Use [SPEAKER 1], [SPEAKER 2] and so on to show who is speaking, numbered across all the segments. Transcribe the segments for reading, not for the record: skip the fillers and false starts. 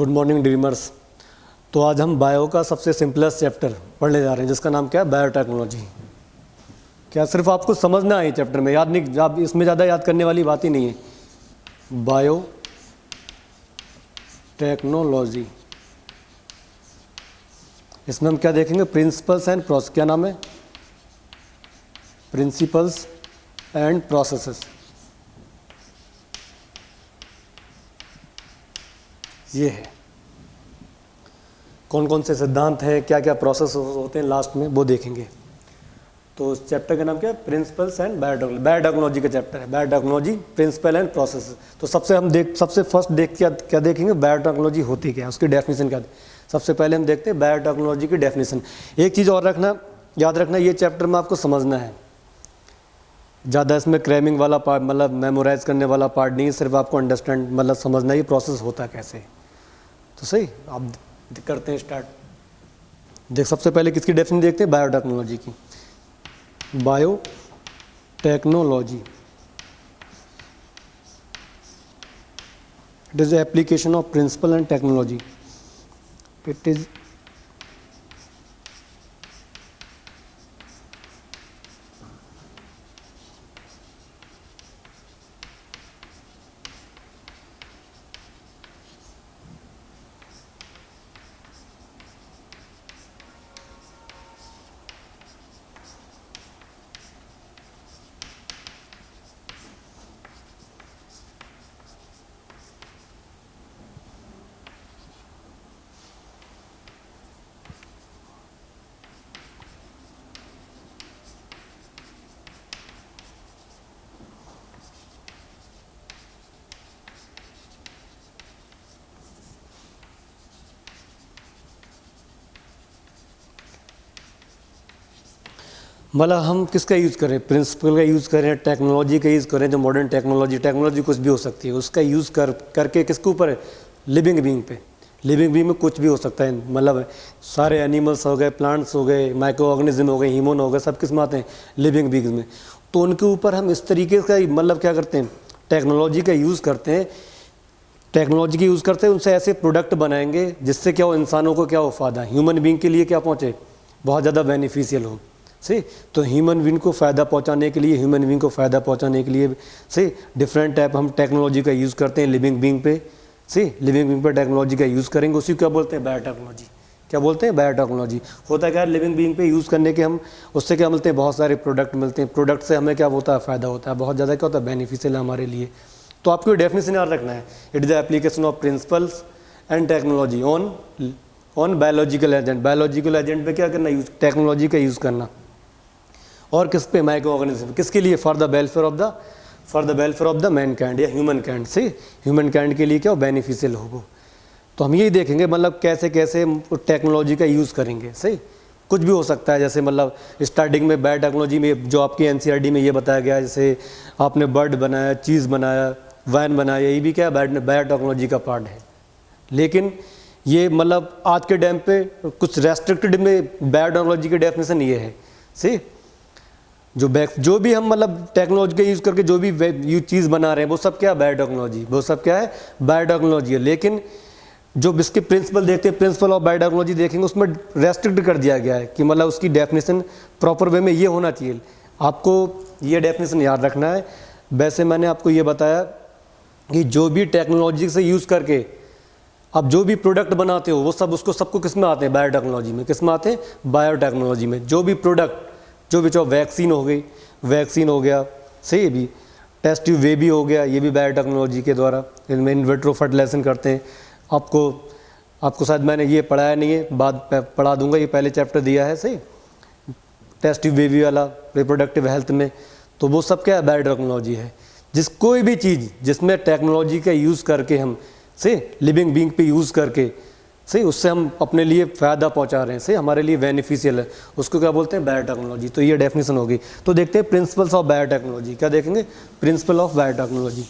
[SPEAKER 1] Good morning dreamers. तो आज हम बायो का सबसे सिंपलेस्ट चैप्टर पढ़ने जा रहे हैं जिसका नाम क्या है, बायोटेक्नोलॉजी। क्या सिर्फ आपको समझना है चैप्टर में, याद नहीं, आप इसमें ज़्यादा याद करने वाली बात ही नहीं है। बायो टेक्नोलॉजी, इसमें हम क्या देखेंगे, प्रिंसिपल्स एंड प्रोसेस। क्या नाम है, प्रिंसिपल्स एंड प्रोसेसेस। ये है कौन कौन से सिद्धांत हैं, क्या क्या प्रोसेस होते हैं, लास्ट में वो देखेंगे। तो इस चैप्टर का नाम क्या है, प्रिंसिपल्स एंड बायोटेक्नोलॉजी। बायोटेक्नोलॉजी का चैप्टर है, बायोटेक्नोलॉजी प्रिंसिपल एंड प्रोसेस। तो सबसे फर्स्ट क्या देखेंगे, बायोटेक्नोलॉजी होती क्या है, उसकी डेफिनेशन क्या है। सबसे पहले हम देखते हैं बायोटेक्नोलॉजी की डेफिनेशन। एक चीज़ और याद रखना, ये चैप्टर में आपको समझना है, ज़्यादा इसमें क्रैमिंग वाला पार्ट, मतलब मेमोराइज करने वाला पार्ट नहीं है, सिर्फ आपको अंडरस्टैंड मतलब समझना है ये प्रोसेस होता कैसे। तो सही, आप करते हैं स्टार्ट। सबसे पहले किसकी डेफिनेशन देखते हैं, बायोटेक्नोलॉजी की। Biotechnology, it is application of principle and technology. It is मतलब हम किसका यूज़ करें, प्रिंसिपल का यूज़ करें, टेक्नोलॉजी का यूज़ करें, जो मॉडर्न टेक्नोलॉजी कुछ भी हो सकती है, उसका यूज़ करके किसके ऊपर है, लिविंग बीइंग पे। लिविंग बीइंग में कुछ भी हो सकता है, मतलब सारे एनिमल्स हो गए, प्लांट्स हो गए, माइक्रो ऑर्गेनिज्म हो गए, ह्यूमन हो गए, सब किस में आते हैं, लिविंग बीइंग्स में। तो उनके ऊपर हम इस तरीके का मतलब क्या करते हैं, टेक्नोलॉजी का यूज़ करते हैं। टेक्नोलॉजी की यूज़ करते हैं, उनसे ऐसे प्रोडक्ट बनाएंगे जिससे क्या हो, इंसानों को क्या हो फ़ायदा, ह्यूमन बीइंग के लिए क्या पहुँचे, बहुत ज़्यादा बेनिफिशियल हो। सही, तो ह्यूमन बीइंग को फ़ायदा पहुंचाने के लिए सही डिफरेंट टाइप हम टेक्नोलॉजी का यूज़ करते हैं लिविंग बीइंग पे। सही, लिविंग बीइंग पे टेक्नोलॉजी का यूज़ करेंगे, उसी को क्या बोलते हैं, बायोटेक्नोलॉजी। क्या बोलते हैं, बायोटेक्नोलॉजी। होता क्या है, लिविंग बीइंग पे यूज़ करने के हम उससे क्या मिलते हैं, बहुत सारे प्रोडक्ट मिलते हैं। प्रोडक्ट से हमें क्या होता है, फ़ायदा होता है, बहुत ज़्यादा क्या होता है, बेनिफिशियल है हमारे लिए। तो आपको डेफिनेशन याद रखना है, it is the application of principles and technology on biological agent. Biological agent पे क्या करना, यूज़ टेक्नोलॉजी का यूज़ करना। और किस पे, माइक्रो ऑर्गेनिज्म। किसके लिए, for the welfare of the Mankind या ह्यूमन काइंड। से ह्यूमन काइंड के लिए क्या बेनिफिशियल हो वो। तो हम यही देखेंगे, मतलब कैसे कैसे टेक्नोलॉजी का यूज़ करेंगे। सही, कुछ भी हो सकता है, जैसे मतलब स्टार्टिंग में बायोटेक्नोलॉजी में जो आपकी एनसीईआरटी में ये बताया गया, जैसे आपने बर्ड बनाया, चीज़ बनाया, वाइन बनाया, ये भी क्या बायोटेक्नोलॉजी का पार्ट है। लेकिन ये मतलब आज के टाइम पे कुछ रेस्ट्रिक्टेड में बायोटेक्नोलॉजी की डेफिनेशन ये है। सही, जो भी हम मतलब टेक्नोलॉजी का यूज़ करके जो भी चीज़ बना रहे हैं, वो सब क्या है, बायोटेक्नोलॉजी। वो सब क्या है, बायोटेक्नोलॉजी है। लेकिन जो इसके प्रिंसिपल देखते हैं, प्रिंसिपल ऑफ बायोटेक्नोलॉजी देखेंगे, उसमें रेस्ट्रिक्ट कर दिया गया है कि मतलब उसकी डेफिनेशन प्रॉपर वे में ये होना चाहिए। आपको ये डेफिनेशन याद रखना है। वैसे मैंने आपको ये बताया कि जो भी टेक्नोलॉजी से यूज़ करके आप जो भी प्रोडक्ट बनाते हो, वो सबको किस में आते हैं, बायोटेक्नोलॉजी में। किस में आते हैं, बायोटेक्नोलॉजी में। जो भी प्रोडक्ट, जो भी चाहो, वैक्सीन हो गई, वैक्सीन हो गया, सही, भी टेस्ट ट्यूब वे भी हो गया, ये भी बायोटेक्नोलॉजी के द्वारा। इनमें इन विट्रो फर्टिलाइजेशन करते हैं। आपको शायद मैंने ये पढ़ाया नहीं है, बाद पढ़ा दूंगा, ये पहले चैप्टर दिया है। सही, टेस्ट ट्यूब बेबी वाला रिप्रोडक्टिव हेल्थ में। तो वो सब क्या है, बायोटेक्नोलॉजी है। कोई भी चीज़ जिसमें टेक्नोलॉजी का यूज़ करके हम से लिविंग बीइंग पे यूज़ करके सही उससे हम अपने लिए फ़ायदा पहुंचा रहे हैं, सही हमारे लिए बेनिफिशियल है, उसको क्या बोलते हैं, बायोटेक्नोलॉजी। तो ये डेफिनेशन होगी। तो देखते हैं प्रिंसिपल्स ऑफ बायोटेक्नोलॉजी। क्या देखेंगे, principle of biotechnology.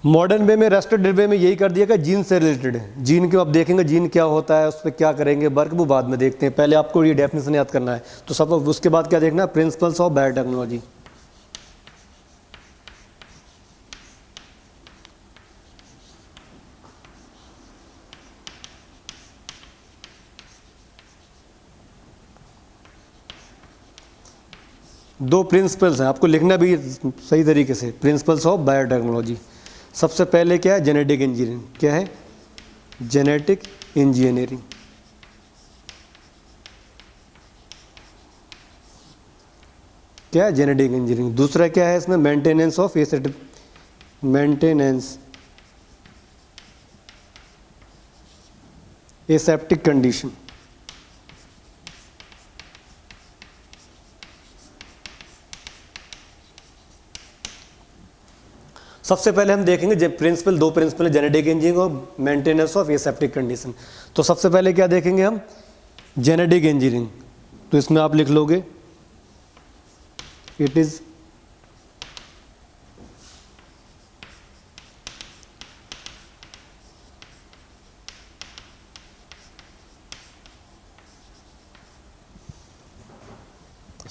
[SPEAKER 1] Modern way में, रेस्ट्रिक्टेड वे में यही कर दिया कि जीन से रिलेटेड है। जीन के अब देखेंगे जीन क्या होता है, उस पर क्या करेंगे वर्क, वो बाद में देखते हैं। पहले आपको ये डेफिनेशन याद करना है। तो सब उसके बाद क्या देखना है, प्रिंसिपल्स ऑफ बायोटेक्नोलॉजी। दो प्रिंसिपल्स हैं, आपको लिखना भी सही तरीके से, प्रिंसिपल्स ऑफ बायोटेक्नोलॉजी। सबसे पहले क्या है, जेनेटिक इंजीनियरिंग। क्या है, जेनेटिक इंजीनियरिंग। क्या है, जेनेटिक इंजीनियरिंग। दूसरा क्या है इसमें, maintenance of aseptic, maintenance aseptic condition. सबसे पहले हम देखेंगे प्रिंसिपल, दो प्रिंसिपल है, जेनेटिक इंजीनियरिंग और मेंटेनेंस ऑफ एसेप्टिक कंडीशन। तो सबसे पहले क्या देखेंगे हम, जेनेटिक इंजीनियरिंग। तो इसमें आप लिख लोगे इट इज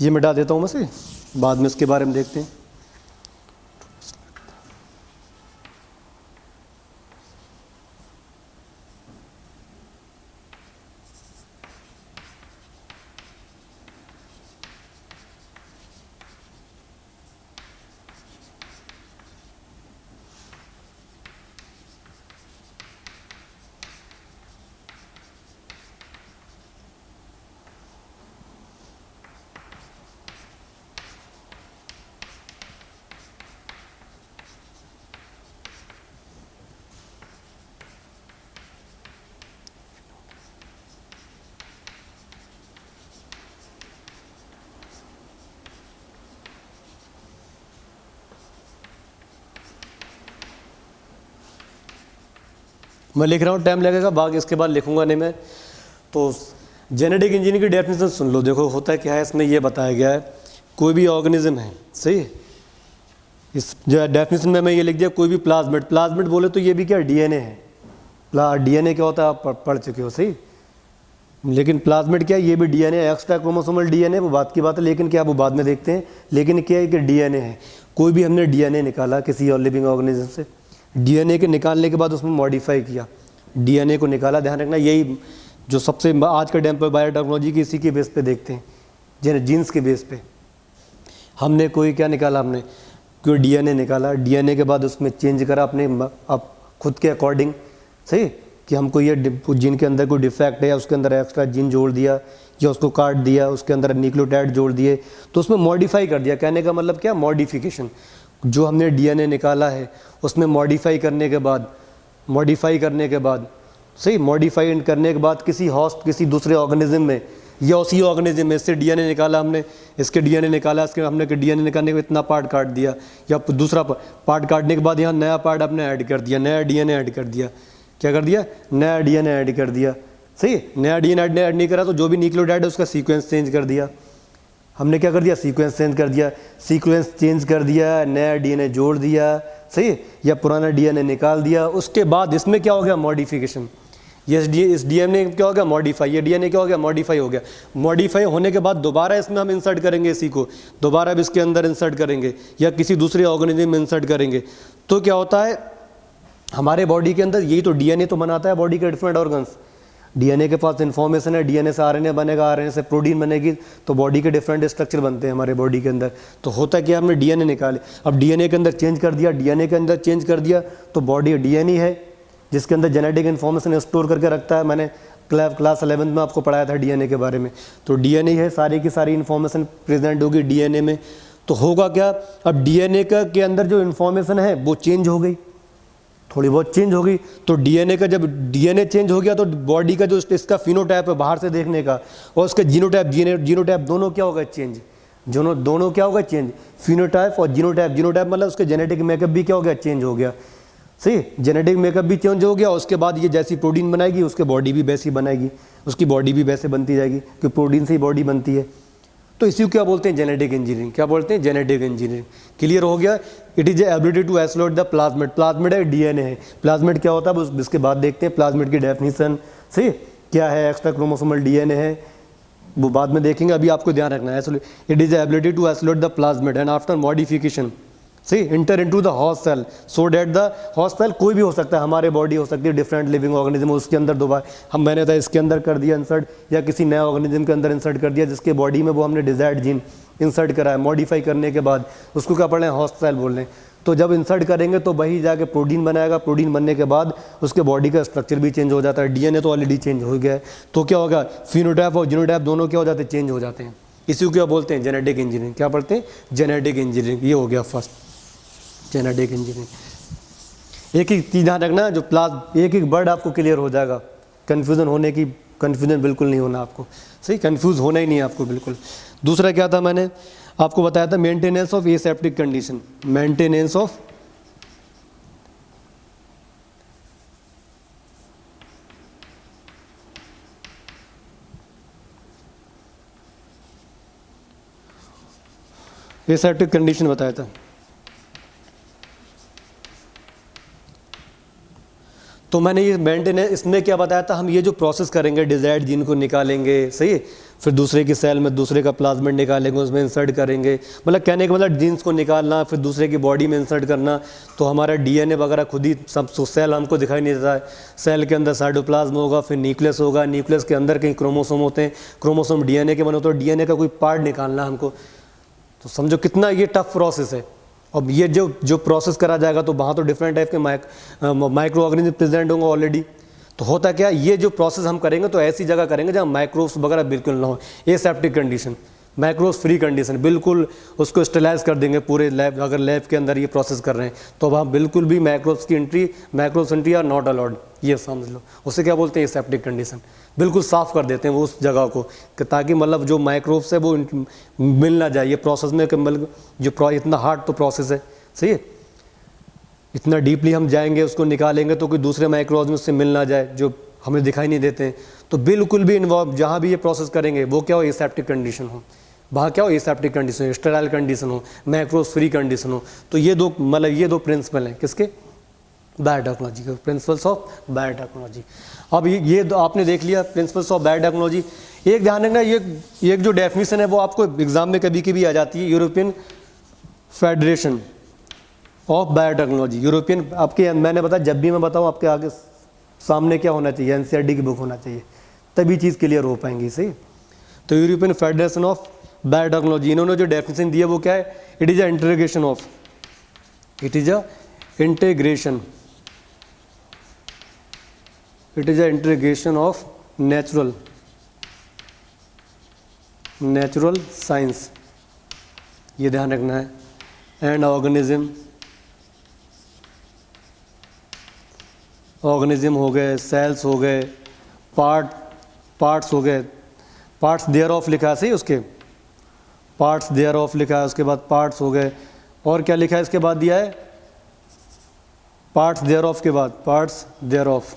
[SPEAKER 1] ये मिटा देता हूं मैं से, बाद में इसके बारे में देखते हैं। मैं लिख रहा हूँ, टाइम लगेगा, बाकी इसके बाद लिखूंगा नहीं मैं। तो जेनेटिक इंजीनियरिंग की डेफिनेशन सुन लो। देखो होता क्या है, इसमें ये बताया गया है, कोई भी ऑर्गेनिज्म है, सही है, इस जो डेफिनेशन में मैं ये लिख दिया, कोई भी प्लाज्मिड, प्लाज्मिड बोले तो ये भी क्या, डीएनए है। डीएनए क्या होता है आप पढ़ चुके हो, सही। लेकिन प्लाज्मिड क्या है, ये भी डीएनए, एक्स्ट्रा क्रोमोसोमल डीएनए, वो बात की बात है, लेकिन क्या वो बाद में देखते हैं। लेकिन क्या है कि डीएनए है, कोई भी हमने डीएनए निकाला किसी और लिविंग ऑर्गेनिज्म से, डीएनए के निकालने के बाद उसमें मॉडिफाई किया, डीएनए को निकाला। ध्यान रखना, यही जो सबसे आज के टाइम पर बायोटेक्नोलॉजी की इसी के बेस पे देखते हैं, जीन्स के बेस पे। हमने कोई क्या निकाला, हमने कोई डीएनए निकाला, डीएनए के बाद उसमें चेंज करा अपने अब खुद के अकॉर्डिंग, सही, कि हमको ये जीन के अंदर कोई डिफेक्ट है या उसके अंदर एक्स्ट्रा जीन जोड़ दिया या उसको काट दिया, उसके अंदर न्यूक्लियोटाइड जोड़ दिए, तो उसमें मॉडिफाई कर दिया। कहने का मतलब क्या, मॉडिफिकेशन। जो हमने डीएनए निकाला है उसमें मॉडिफाई करने के बाद सही, मॉडिफाई करने के बाद किसी होस्ट, किसी दूसरे ऑर्गेनिज्म में या उसी ऑर्गेनिज्म में, इससे डीएनए निकाला हमने, इसके डीएनए निकाला, इसके हमने डीएनए निकालने के इतना पार्ट काट दिया, या दूसरा पार्ट काटने के बाद यहाँ नया पार्ट आपने ऐड कर दिया, नया डीएनए ऐड कर दिया। क्या कर दिया, नया डीएनए ऐड कर दिया, सही। नया डीएनए ऐड नहीं करा तो जो भी न्यूक्लियोटाइड है उसका सीक्वेंस चेंज कर दिया। हमने क्या कर दिया, सीक्वेंस चेंज कर दिया, सीक्वेंस चेंज कर दिया, नया डीएनए जोड़ दिया, सही, या पुराना डीएनए निकाल दिया। उसके बाद इसमें क्या हो गया, मॉडिफिकेशन। इस डीएनए क्या हो गया, मॉडिफाई, ये डीएनए क्या हो गया, मॉडिफाई हो गया। मॉडिफाई होने के बाद दोबारा इसमें हम इंसर्ट करेंगे, इसी को दोबारा भी इसके अंदर इंसर्ट करेंगे या किसी दूसरे ऑर्गेनिज्म में इंसर्ट करेंगे। तो क्या होता है, हमारे बॉडी के अंदर यही तो डीएनए तो बनाता है बॉडी के डिफरेंट ऑर्गन्स। डीएनए के पास इन्फॉर्मेशन है, डीएनए से आरएनए बनेगा, आरएनए से प्रोटीन बनेगी, तो बॉडी के डिफरेंट स्ट्रक्चर बनते हैं हमारे बॉडी के अंदर। तो होता क्या, हमने डीएनए निकाले, अब डीएनए के अंदर चेंज कर दिया, डीएनए के अंदर चेंज कर दिया, तो बॉडी डीएनए है जिसके अंदर जेनेटिक इन्फॉर्मेशन स्टोर करके रखता है। मैंने क्लास 11 में आपको पढ़ाया था डीएनए के बारे में। तो डीएनए है, सारी की सारी इन्फॉर्मेशन प्रेजेंट होगी डीएनए में। तो होगा क्या, अब डीएनए का के अंदर जो इन्फॉर्मेशन है वो चेंज हो गई, थोड़ी बहुत चेंज होगी। तो डीएनए का जब डीएनए चेंज हो गया तो बॉडी का जो इसका फिनोटाइप है बाहर से देखने का, और उसका जीनोटाइप दोनों क्या होगा, चेंज। दोनों क्या होगा, चेंज। फिनोटाइप और जीनोटाइप मतलब उसके जेनेटिक मेकअप भी क्या हो गया, चेंज हो गया, सही। जेनेटिक मेकअप भी चेंज हो गया। उसके बाद ये जैसी प्रोटीन बनाएगी उसके बॉडी भी वैसी बनाएगी, उसकी बॉडी भी वैसे बनती जाएगी, क्योंकि प्रोटीन से ही बॉडी बनती है। तो इसी को क्या बोलते हैं, जेनेटिक इंजीनियरिंग। क्या बोलते हैं, जेनेटिक इंजीनियरिंग। क्लियर हो गया। It is ability to isolate the plasmid. Plasmid है, डीएनए है। प्लाज्मिड क्या होता है इसके बाद देखते हैं, प्लाज्मिड की डेफिनेशन, सही, क्या है, एक्स्ट्रा क्रोमोसोमल डीएनए है, वो बाद में देखेंगे, अभी आपको ध्यान रखना है। It is ability to isolate the plasmid and after modification see enter into the host cell so that the host cell कोई भी हो सकता है, हमारे बॉडी हो सकती है, डिफरेंट लिविंग ऑर्गेनिज्म, उसके अंदर दोबारा मैंने था इसके अंदर कर दिया इंसर्ट, या किसी नए ऑर्गेनिज्म के अंदर इंसर्ट कर दिया जिसके बॉडी में वो हमने डिजायर्ड जीन इंसर्ट करा है, मॉडिफाई करने के बाद उसको क्या पढ़ रहे हैं, होस्ट सेल बोल रहे हैं। तो जब इंसर्ट करेंगे तो वही जाके प्रोटीन बनाएगा, प्रोटीन बनने के बाद उसके बॉडी का स्ट्रक्चर भी चेंज हो जाता है। डीएनए तो ऑलरेडी चेंज हो गया है, तो क्या होगा, फिनोटाइप और जीनोटाइप दोनों क्या हो जाते हैं, चेंज हो जाते हैं। इसी को क्या बोलते हैं, जेनेटिक इंजीनियरिंग। क्या पढ़ते हैं, जेनेटिक इंजीनियरिंग। ये हो गया फर्स्ट, जेनेटिक इंजीनियरिंग। एक ही चीज़ ध्यान रखना, जो एक एक वर्ड आपको क्लियर हो जाएगा, कन्फ्यूजन बिल्कुल नहीं होना आपको, सही, कन्फ्यूज़ होना ही नहीं है आपको बिल्कुल। दूसरा क्या था, मैंने आपको बताया था maintenance of aseptic condition, maintenance of aseptic condition बताया था। तो मैंने ये मेंटेनेंस, इसमें क्या बताया था, हम ये जो प्रोसेस करेंगे, डिजायर्ड जीन को निकालेंगे, सही है, फिर दूसरे की सेल में दूसरे का प्लाज्मिड निकालेंगे, उसमें इंसर्ट करेंगे, मतलब कहने का मतलब जीन्स को निकालना, फिर दूसरे की बॉडी में इंसर्ट करना। तो हमारा डीएनए वगैरह खुद ही सब, सेल हमको दिखाई नहीं देता है, सेल के अंदर साइटोप्लाज्म होगा, फिर न्यूक्लियस होगा, न्यूक्लियस के अंदर कहीं क्रोमोसोम होते हैं, क्रोमोसोम डीएनए के बने होते हैं, डीएनए का कोई पार्ट निकालना हमको। तो समझो कितना ये टफ प्रोसेस है। अब ये जो प्रोसेस करा जाएगा तो वहाँ तो डिफरेंट टाइप के माइक्रो ऑर्गेनिज्म प्रेजेंट होंगे ऑलरेडी। तो होता क्या, ये जो प्रोसेस हम करेंगे तो ऐसी जगह करेंगे जहाँ माइक्रोब्स वगैरह बिल्कुल ना हो, aseptic condition, microbes free condition, बिल्कुल उसको स्टेलाइज कर देंगे पूरे लैब। अगर लैब के अंदर ये प्रोसेस कर रहे हैं तो वहाँ बिल्कुल भी माइक्रोब्स की एंट्री आर नॉट अलाउड, ये समझ लो। उसे क्या बोलते हैं, एसेप्टिक कंडीशन। बिल्कुल साफ़ कर देते हैं वो उस जगह को, कि ताकि मतलब जो माइक्रोब्स है वो मिल ना जाए ये प्रोसेस में, कि मतलब जो इतना हार्ड तो प्रोसेस है, सही है, इतना डीपली हम जाएंगे, उसको निकालेंगे तो कोई दूसरे माइक्रोब्स से मिल ना जाए जो हमें दिखाई नहीं देते हैं। तो बिल्कुल भी इन्वॉल्व जहाँ भी ये प्रोसेस करेंगे वो क्या हो, एसेप्टिक कंडीशन हो, वहाँ क्या हो, एसेप्टिक कंडीशन, स्टेराइल कंडीशन हो, माइक्रोब्स फ्री कंडीशन हो। तो ये दो मतलब ये दो प्रिंसिपल हैं किसके, बायोटेक्नोलॉजी के, प्रिंसिपल्स ऑफ बायोटेक्नोलॉजी। अब ये आपने देख लिया प्रिंसिपल्स ऑफ बायोटेक्नोलॉजी। एक ध्यान रखना, ये जो डेफिनेशन है वो आपको एग्जाम में कभी कभी आ जाती है, European federation of biotechnology. European, आपके मैंने बताया जब भी मैं बताऊँ आपके आगे सामने क्या होना चाहिए, एनसीईआरटी की बुक होना चाहिए, तभी चीज़ क्लियर हो पाएंगी, सही। तो यूरोपियन फेडरेशन ऑफ बायोटेक्नोलॉजी, इन्होंने जो डेफिनेशन दिया वो क्या है, it is a integration of, it is a integration, it is a integration of natural science, ये ध्यान रखना है, एंड ऑर्गेनिज्म हो गए, सेल्स हो गए, पार्ट्स हो गए, पार्ट्स देयर ऑफ लिखा है, सही, उसके पार्ट्स देयर ऑफ लिखा है, उसके बाद पार्ट्स हो गए, और क्या लिखा है इसके बाद दिया है, पार्ट्स देयर ऑफ के बाद parts thereof,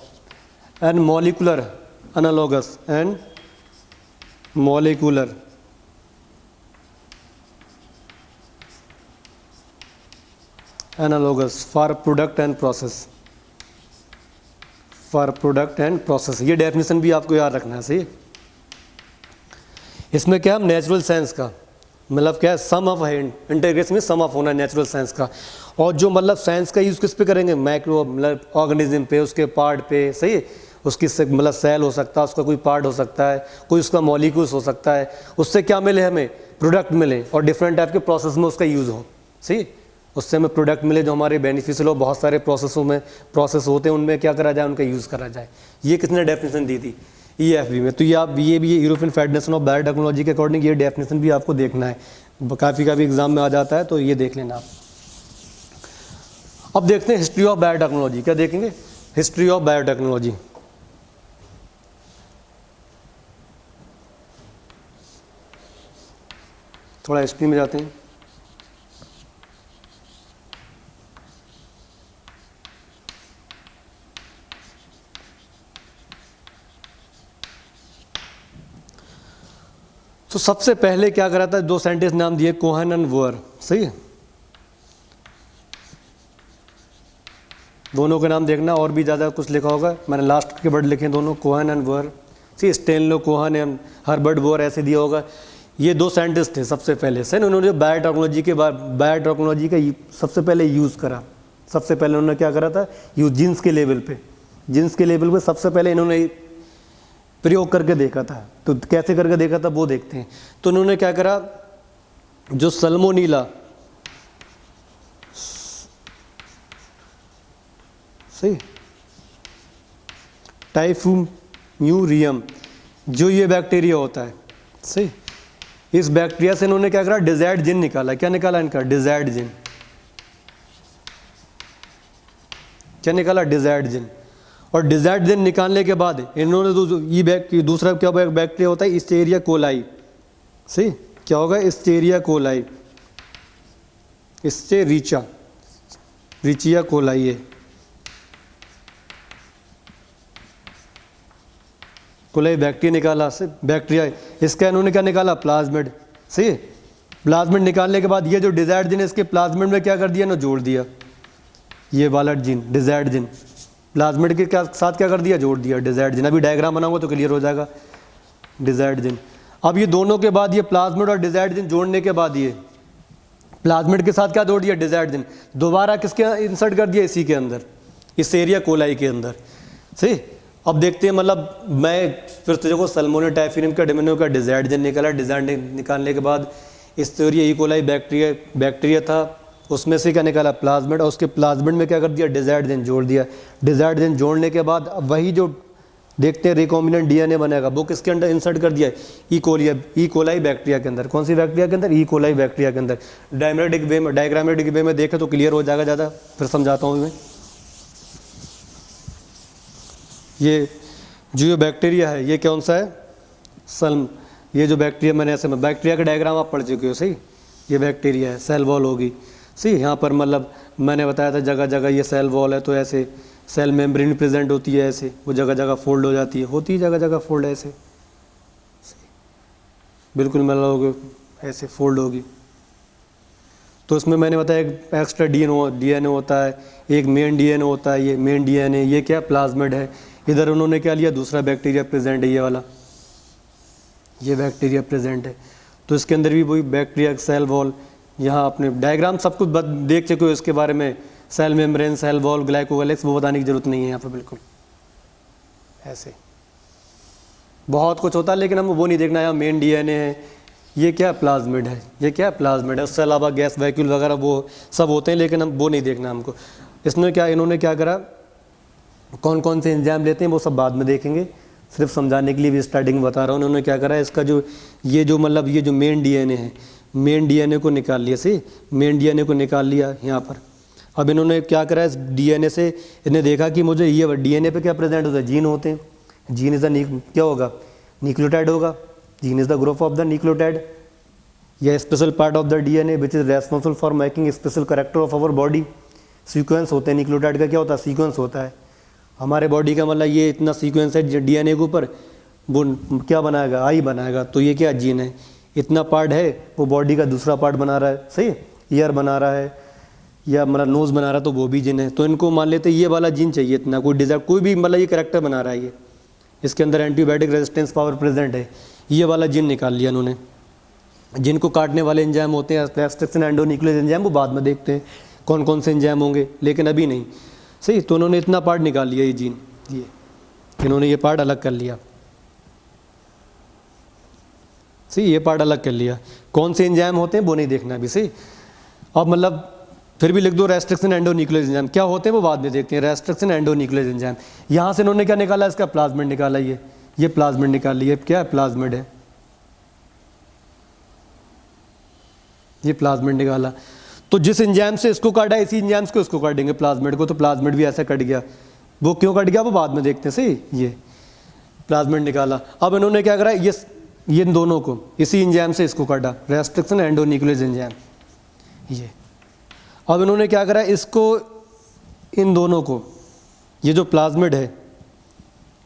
[SPEAKER 1] and molecular analogues, and molecular analogues for product and process, for product and process. ये डेफिनेशन भी आपको याद रखना है, सही। इसमें क्या है, नेचुरल साइंस का मतलब क्या है, सम ऑफ है, इंटीग्रेशन में सम ऑफ होना नेचुरल साइंस का। और जो मतलब साइंस का यूज़ किस पे करेंगे, माइक्रो मतलब ऑर्गेनिज्म पे, उसके पार्ट पे, सही है, उसकी मतलब सेल हो सकता है, उसका कोई पार्ट हो सकता है, कोई उसका मॉलिक्यूल्स हो सकता है, उससे क्या मिले हमें, प्रोडक्ट मिले, और डिफरेंट टाइप के प्रोसेस में उसका यूज़ हो, सही, उससे हमें प्रोडक्ट मिले जो हमारे बेनिफिशियल हो। बहुत सारे प्रोसेसों में प्रोसेस होते हैं, उनमें क्या करा जाए, उनका यूज़ करा जाए। ये किसने डेफिनेशन दी थी, EFB में। तो ये भी यूरोपियन फेडरेशन ऑफ बायोटेक्नोलॉजी के अकॉर्डिंग ये डेफिनेशन भी आपको देखना है, काफ़ी एग्जाम में आ जाता है, तो ये देख लेना आप। अब देखते हैं हिस्ट्री ऑफ बायोटेक्नोलॉजी, क्या देखेंगे, हिस्ट्री ऑफ बायोटेक्नोलॉजी। थोड़ा हिस्ट्री में जाते हैं। तो सबसे पहले क्या करा था, दो साइंटिस्ट नाम दिए, कोहन एंड वुअर, सही है, दोनों के नाम देखना, और भी ज़्यादा कुछ लिखा होगा, मैंने लास्ट के वर्ड लिखे दोनों, Cohen and Boyer, see, Stanley Cohen and Herbert Boyer, ऐसे दिया होगा। ये दो साइंटिस्ट थे सबसे पहले, सही, उन्होंने बायोटेक्नोलॉजी का सबसे पहले यूज़ करा। सबसे पहले उन्होंने क्या करा था, यूज जीन्स के लेवल पे सबसे पहले इन्होंने प्रयोग करके देखा था। तो कैसे करके देखा था वो देखते हैं। तो उन्होंने क्या करा, जो सल्मोनीला, सही, टाइफूम्यूरियम, जो ये बैक्टीरिया होता है, सही, इस बैक्टीरिया से इन्होंने क्या करा, डिजायर्ड जिन निकाला। क्या निकाला इनका, डिजायर्ड जिन। क्या निकाला, डिजायर्ड जिन। और डिजायर्ड जिन निकालने के बाद इन्होंने ये दूसरा क्या बैक्टीरिया होता है, इस्टेरिया कोलाई, सही, क्या होगा, इस्टेरिया कोलाई, इससे रिचिया कोलाई है, कोलाई बैक्टीरिया निकाला, से बैक्टीरिया। इसका इन्होंने क्या निकाला, प्लाज्मिड, सही। प्लाज्मिड निकालने के बाद ये जो डिजायर्ड जिन, इसके प्लाज्मिड में क्या कर दिया ना, जोड़ दिया, ये वाला जिन, डिजायर्ड जिन, प्लाज्मिड के साथ क्या कर दिया, जोड़ दिया, डिजायर्ड जिन। अभी डायग्राम बनाऊंगा तो क्लियर हो जाएगा, डिजायर्ड जिन। अब ये दोनों के बाद, ये प्लाज्मिड और डिजायर्ड जिन जोड़ने के बाद, ये प्लाज्मिड के साथ क्या जोड़ दिया, डिजायर्ड जिन, दोबारा किसके इंसर्ट कर दिया, इसी के अंदर, इस एरिया कोलाई के अंदर, सही। अब देखते हैं, मतलब मैं फिर तुझे को सल्मोनेला टाइफिनियम का डिमिनो का डिजायर्ड जिन निकाला। डिजायर्ड निकालने के बाद इस्टेरिया इकोलाई बैक्टीरिया था, उसमें से क्या निकाला, प्लाज्मिड, और उसके प्लाज्मिड में क्या कर दिया, डिजायर्ड जिन जोड़ दिया। डिजायर्ड जिन जोड़ने के बाद अब वही जो देखते हैं रिकॉम्बिनेंट डीएनए बनेगा, वो किसके अंदर इंसर्ट कर दिया, इकोलाई बैक्टीरिया के अंदर। कौन सी बैक्टीरिया के अंदर, इकोलाई बैक्टीरिया के अंदर। डायग्रामेटिक वे में देखें तो क्लियर हो जाएगा ज़्यादा, फिर समझाता हूँ मैं। ये जो ये बैक्टीरिया है, ये कौन सा है, ये जो बैक्टीरिया, मैंने ऐसे में बैक्टीरिया का डायग्राम आप पढ़ चुके हो, सही। ये बैक्टीरिया है, सेल वॉल होगी, सही। यहाँ पर मतलब मैंने बताया था जगह जगह ये सेल वॉल है, तो ऐसे सेल मेम्ब्रेन प्रेजेंट होती है, ऐसे वो जगह जगह फोल्ड हो जाती है, होती है जगह जगह फोल्ड, ऐसे बिल्कुल मतलब ऐसे फोल्ड होगी। तो इसमें मैंने बताया एक एक्स्ट्रा डीएनए होता है, एक मेन डीएनए होता है, ये मेन डीएनए, ये क्या प्लाज्मिड है। इधर उन्होंने क्या लिया, दूसरा बैक्टीरिया प्रेजेंट है, ये वाला, ये बैक्टीरिया प्रेजेंट है। तो इसके अंदर भी वही बैक्टीरिया सेल वॉल, यहाँ अपने डायग्राम सब कुछ देख चुके हो इसके बारे में, सेल मेम्ब्रेन, सेल वॉल, ग्लाइकोगैलेक्स, वो बताने की जरूरत नहीं है यहाँ पर, बिल्कुल ऐसे बहुत कुछ होता है, लेकिन हम वो नहीं देखना। यहाँ मेन डीएनए है, ये क्या प्लाज्मिड है, ये क्या प्लाज्मिड है, उससे अलावा गैस वैक्यूल वगैरह वो सब होते हैं, लेकिन हम वो नहीं देखना हमको। इसमें क्या इन्होंने क्या करा, कौन कौन से एंजाइम लेते हैं वो सब बाद में देखेंगे, सिर्फ समझाने के लिए भी स्टार्टिंग में बता रहा हूँ। उन्होंने क्या करा, इसका जो ये जो मतलब ये जो मेन डीएनए है, मेन डीएनए को निकाल लिया, सही, मेन डीएनए को निकाल लिया यहाँ पर। अब इन्होंने क्या करा, इस डीएनए से इन्हें देखा कि मुझे ये डीएनए पे क्या प्रेजेंट होता है, जीन होते हैं। जीन इज द क्या होगा, न्यूक्लियोटाइड होगा। Gene is the group of the nucleotide, या special part of the DNA which is responsible for making special character of our body. Sequence होते हैं, न्यूक्लियोटाइड का क्या होता है, सीक्वेंस होता है। हमारे बॉडी का मतलब ये इतना सीक्वेंस है डीएनए के ऊपर, वो क्या बनाएगा, आई बनाएगा। तो ये क्या जीन है, इतना पार्ट है, वो बॉडी का दूसरा पार्ट बना रहा है, सही, ईयर बना रहा है या मतलब नोज बना रहा है, तो वो भी जीन है। तो इनको मान लेते ये वाला जीन चाहिए इतना, कोई डिजाइन कोई भी मतलब ये कैरेक्टर बना रहा है, ये इसके अंदर एंटीबायोटिक रेजिस्टेंस पावर प्रेजेंट है, ये वाला जीन निकाल लिया इन्होंने। जिनको काटने वाले एंजाइम होते हैं, रेस्ट्रिक्शन एंडोन्यूक्लियस एंजाइम, वो बाद में देखते हैं कौन कौन से एंजाइम होंगे, लेकिन अभी नहीं, सही। तो उन्होंने इतना पार्ट निकाल लिया, ये जीन, ये इन्होंने ये पार्ट अलग कर लिया, सही, ये पार्ट अलग कर लिया। कौन से एंजाइम होते हैं वो नहीं देखना अभी, सही। अब मतलब फिर भी लिख दो रेस्ट्रिक्शन एंडोन्यूक्लियस एंजाइम, क्या होते हैं वो बाद में देखते हैं। रेस्ट्रिक्शन एंडोन्यूक्लियस एंजाइम, यहाँ से इन्होंने क्या निकाला, इसका प्लाज्मिड निकाला, ये प्लाज्मिड निकाल लिया, क्या है, प्लाज्मिड है, ये प्लाज्मिड निकाला। तो जिस एंजाइम से इसको काटा, इसी एंजाइम को इसको काटेंगे, प्लाज्मिड को। तो प्लाज्मिड भी ऐसा कट गया, वो क्यों कट गया वो बाद में देखते हैं, सही। ये प्लाज्मिड निकाला। अब इन्होंने क्या करा, ये इन दोनों को इसी एंजाइम से इसको काटा, रेस्ट्रिक्शन एंडोन्यूक्लियस एंजाइम, ये। अब इन्होंने क्या करा, इसको इन दोनों को, ये जो प्लाज्मिड है,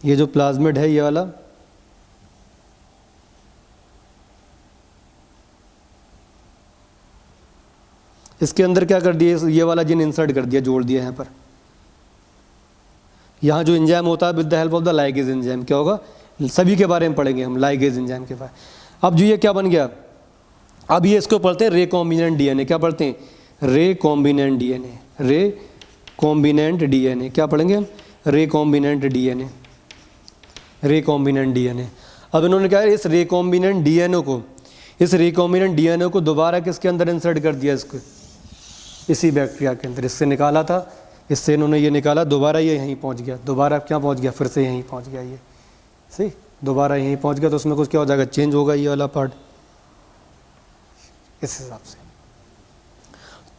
[SPEAKER 1] ये जो प्लाज्मिड है ये वाला, इसके अंदर क्या कर दिया, ये वाला जीन इंसर्ट कर दिया, जोड़ दिया यहाँ पर। यहाँ जो एंजाइम होता है with the help of the ligase enzyme, क्या होगा, सभी के बारे में पढ़ेंगे हम, लाइगेज एंजाइम के बारे। अब जो ये क्या बन गया, अब ये इसको पढ़ते हैं रेकॉम्बिनेंट डीएनए। क्या पढ़ते हैं, रेकॉम्बिनेंट डीएनए, रेकॉम्बिनेंट डीएनए। क्या पढ़ेंगे हम, रेकॉम्बिनेंट डीएनए, रेकॉम्बिनेंट डीएनए। अब इन्होंने क्या है, इस रेकॉम्बिनेंट डीएनए को इस रिकॉम्बिनेंट डीएनए को दोबारा किसके अंदर इंसर्ट कर दिया, इसको इसी बैक्टीरिया के अंदर, इससे निकाला था, इससे इन्होंने ये निकाला, दोबारा ये यहीं पहुंच गया, दोबारा क्या पहुंच गया, फिर से यहीं पहुंच गया, ये सही दोबारा यहीं पहुंच गया, तो उसमें कुछ क्या हो जाएगा, चेंज होगा ये वाला पार्ट इस हिसाब से।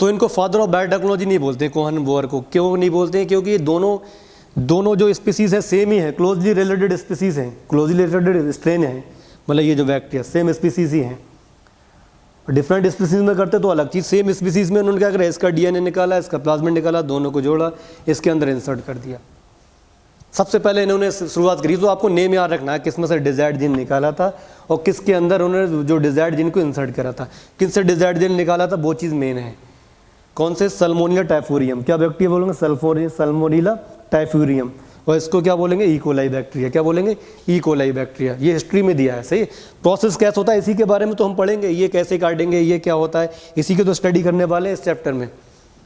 [SPEAKER 1] तो इनको फादर ऑफ बायोटेक्नोलॉजी नहीं बोलते कोहन बोअर को, क्यों नहीं बोलते हैं, क्योंकि दोनों जो स्पीसीज है सेम ही है, क्लोजली रिलेटेड स्पीसीज हैं, क्लोजली रिलेटेड स्ट्रेन है, मतलब ये जो बैक्टीरिया सेम स्पीसीज ही हैं। डिफरेंट स्पीसीज में करते तो अलग चीज़, सेम स्पीसीज में उन्होंने क्या करा, इसका डीएनए निकाला, इसका प्लाज्मिड निकाला, दोनों को जोड़ा, इसके अंदर इंसर्ट कर दिया। सबसे पहले इन्होंने शुरुआत करी, तो आपको नेम याद रखना है किसमें से डिजायर्ड जीन निकाला था और किसके अंदर उन्होंने जो डिजायर्ड जीन को इंसर्ट करा था, किससे डिजायर्ड जीन निकाला था, वो चीज़ मेन है। कौन से, सल्मोनेला टाइफोरियम, क्या बैक्टीरिया बोलेंगे, सल्मोनेला टाइफोरियम, और इसको क्या बोलेंगे, इकोलाई बैक्टीरिया, क्या बोलेंगे, इकोलाई बैक्टीरिया। ये हिस्ट्री में दिया है, सही। प्रोसेस कैसे होता है इसी के बारे में तो हम पढ़ेंगे, ये कैसे काटेंगे, ये क्या होता है, इसी की तो स्टडी करने वाले हैं इस चैप्टर में,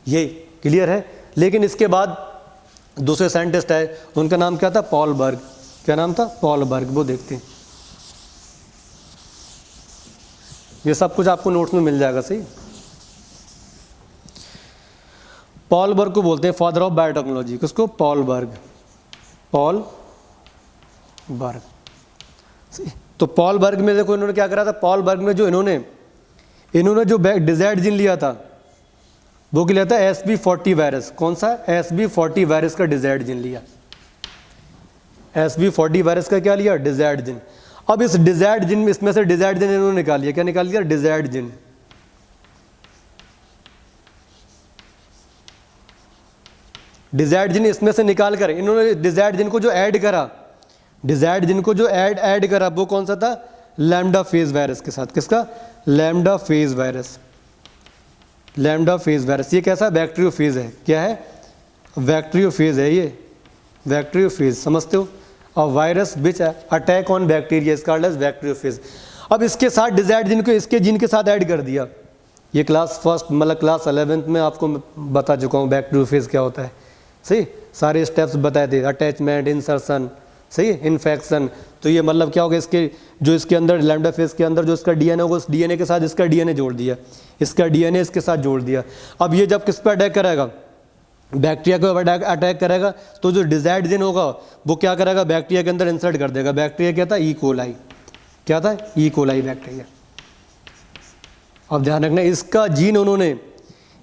[SPEAKER 1] ये क्लियर है। लेकिन इसके बाद दूसरे साइंटिस्ट है, उनका नाम क्या था, पॉल बर्ग, क्या नाम था, पॉल बर्ग, वो देखते हैं। ये सब कुछ आपको नोट्स में मिल जाएगा, सही। पॉल बर्ग को बोलते हैं फादर ऑफ बायोटेक्नोलॉजी, किसको, पॉल बर्ग, पॉल बर्ग। तो पॉल बर्ग में देखो इन्होंने क्या करा था, पॉल बर्ग में जो इन्होंने जो डिजायर्ड जीन लिया था वो क्या लिया था, SB40 वायरस, कौन सा, SB40 वायरस का डिजायर्ड जीन लिया, SB40 वायरस का क्या लिया, डिजायर्ड जीन। अब इस डिजायर्ड जीन में, इसमें से डिजायर्ड जीन इन्होंने निकाल लिया, क्या निकाल लिया, डिजायर्ड जीन। डिजायर्ड जीन इसमें से निकाल कर इन्होंने डिजायर्ड जीन को जो ऐड करा, डिजायर्ड जीन को जो ऐड करा वो कौन सा था, लैम्डा फेज वायरस के साथ, किसका, lambda phase virus, lambda phase virus. ये कैसा बैक्टीरियोफेज है, क्या है, बैक्टीरियोफेज है, ये बैक्टीरियोफेज, समझते हो। और virus which attack on bacteria is called as bacteriophage. अब इसके साथ डिजायर्ड जीन को इसके जीन के साथ ऐड कर दिया। ये क्लास फर्स्ट मतलब क्लास 11th में आपको बता चुका हूँ बैक्टीरियोफेज क्या होता है, सही, सारे स्टेप्स बताए थे, अटैचमेंट, इंसर्शन, सही, इन्फेक्शन। तो ये मतलब क्या होगा, इसके जो इसके अंदर लैम्डा फेज के अंदर जो इसका डीएनए होगा, उस डीएनए के साथ इसका डीएनए जोड़ दिया, इसका डीएनए इसके साथ जोड़ दिया। अब ये जब किस पर अटैक करेगा, बैक्टीरिया को अटैक करेगा, तो जो डिजायर्ड जीन होगा वो क्या करेगा, बैक्टीरिया के अंदर इंसर्ट कर देगा। बैक्टीरिया क्या था, ई कोलाई, क्या था, ई कोलाई बैक्टीरिया। अब ध्यान रखना, इसका जीन उन्होंने,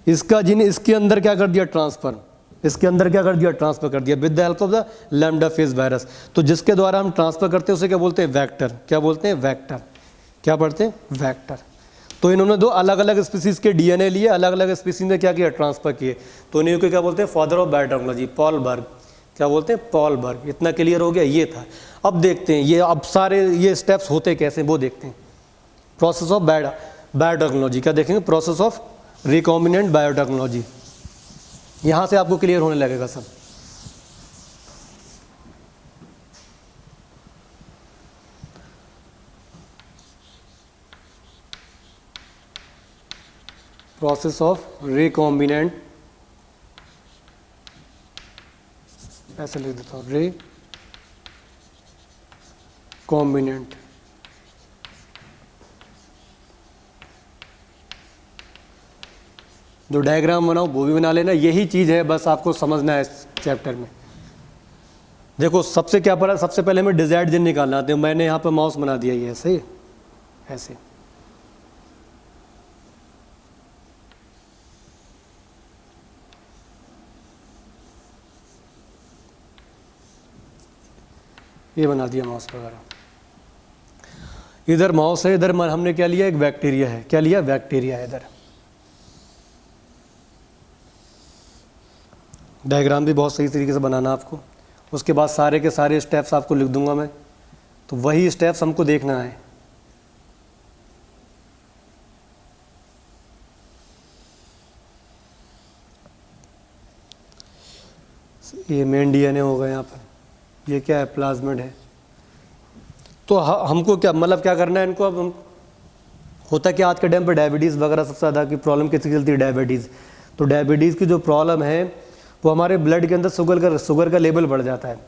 [SPEAKER 1] इसका जीन इसके अंदर क्या कर दिया, ट्रांसफर, इसके अंदर क्या कर दिया, ट्रांसफर कर दिया with the help of the lambda phase virus. तो जिसके द्वारा हम ट्रांसफर करते हैं उसे क्या बोलते हैं, वेक्टर, क्या बोलते हैं, वेक्टर, क्या पढ़ते हैं, वेक्टर। तो इन्होंने दो अलग अलग स्पीसीज के डीएनए लिए, अलग अलग स्पीसीज में क्या किया, ट्रांसफर किए। तो इन्हीं को क्या बोलते हैं, फादर ऑफ बायोटेक्नोलॉजी, पॉल बर्ग, क्या बोलते हैं, पॉल बर्ग। इतना क्लियर हो गया, ये था। अब देखते हैं ये अब सारे ये स्टेप्स होते कैसे, वो देखते हैं। प्रोसेस ऑफ बायोटेक्नोलॉजी, क्या देखेंगे, प्रोसेस ऑफ रिकॉम्बिनेंट बायोटेक्नोलॉजी। यहां से आपको क्लियर होने लगेगा सब। प्रोसेस ऑफ रिकॉम्बिनेंट, ऐसे लिख देता हूं, रिकॉम्बिनेंट। जो डायग्राम बनाओ वो भी बना लेना, यही चीज़ है, बस आपको समझना है इस चैप्टर में। देखो सबसे क्या पड़ा, सबसे पहले हमें डिजायर्ड जीन निकालना आते हैं। मैंने यहाँ पे माउस बना दिया, ये ऐसे ऐसे। ये बना दिया माउस वगैरह। इधर माउस है, इधर हमने क्या लिया, एक बैक्टीरिया है, क्या लिया, बैक्टीरिया है इधर। डायग्राम भी बहुत सही तरीके से बनाना आपको। उसके बाद सारे के सारे स्टेप्स आपको लिख दूंगा मैं, तो वही स्टेप्स हमको देखना है। ये मेन डीएनए होगा यहाँ पर, ये क्या है, प्लाज्मिड है। तो हमको क्या मतलब क्या करना है इनको। अब होता क्या आज के टाइम पे डायबिटीज़ वगैरह सबसे ज़्यादा की प्रॉब्लम किसकी चलती है, डायबिटीज़। तो डायबिटीज़ की जो प्रॉब्लम है वो हमारे ब्लड के अंदर शुगर का लेवल बढ़ जाता है,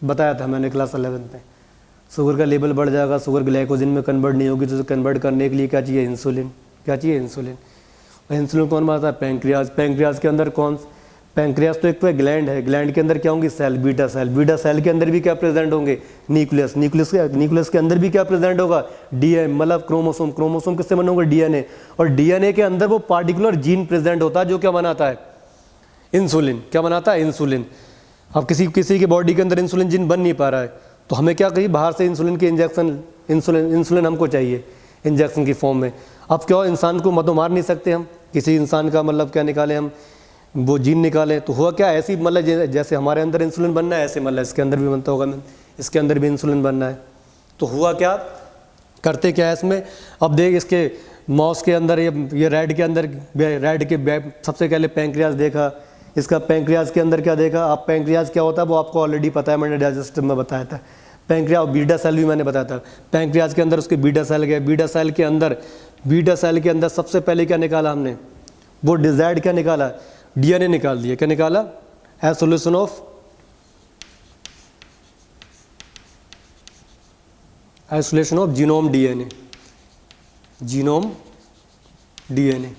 [SPEAKER 1] बताया था मैंने क्लास 11th में। शुगर का लेवल बढ़ जाएगा, शुगर ग्लाइकोजन में कन्वर्ट नहीं होगी, तो कन्वर्ट करने के लिए क्या चाहिए, इंसुलिन। क्या चाहिए, इंसुलिन। इंसुलिन कौन बनाता है, पैंक्रियाज। पैंक्रियाज के अंदर कौन, पैंक्रियाज तो एक तो ग्लैंड है, ग्लैंड के अंदर क्या होंगी, cell, beta cell. Beta cell के अंदर भी क्या प्रेजेंट होंगे, न्यूक्लियस। न्यूक्लियस के अंदर भी क्या प्रेजेंट होगा, डीएनए, मतलब क्रोमोसोम। क्रोमोसोम किससे बने होंगे, डीएनए। और डीएनए के अंदर वो पार्टिकुलर जीन प्रेजेंट होता है जो क्या बनाता है, इंसुलिन। क्या बनाता है, इंसुलिन। अब किसी की बॉडी के अंदर इंसुलिन जीन बन नहीं पा रहा है, तो हमें क्या कही, बाहर से इंसुलिन की इंजेक्शन, इंसुलिन हमको चाहिए इंजेक्शन की फॉर्म में। अब क्या हो, इंसान को तो मार नहीं सकते हम, किसी इंसान का मतलब क्या निकालें हम, वो जीन निकालें, तो हुआ क्या, ऐसी मतलब जैसे हमारे अंदर इंसुलिन बनना है, ऐसे मतलब इसके अंदर भी बनता होगा, इसके अंदर भी इंसुलिन बनना है। तो हुआ क्या, करते क्या है इसमें, अब देख इसके माउस के अंदर, ये रैट के अंदर, रैट के सबसे पहले पैंक्रियाज देखा, इसका पैंक्रियाज के अंदर क्या देखा। आप पैंक्रियाज क्या होता है वो आपको ऑलरेडी पता है, मैंने डाइजेस्टिव में बताया था। पैंक्रियाज, बीटा सेल भी मैंने बताया था। पैंक्रियाज के अंदर उसके बीटा सेल गए, बीटा सेल के अंदर सबसे पहले क्या निकाला हमने, वो डिजायर्ड क्या निकाला, डीएनए निकाल दिया। क्या निकाला, as solution of isolation of genome DNA. Genome DNA,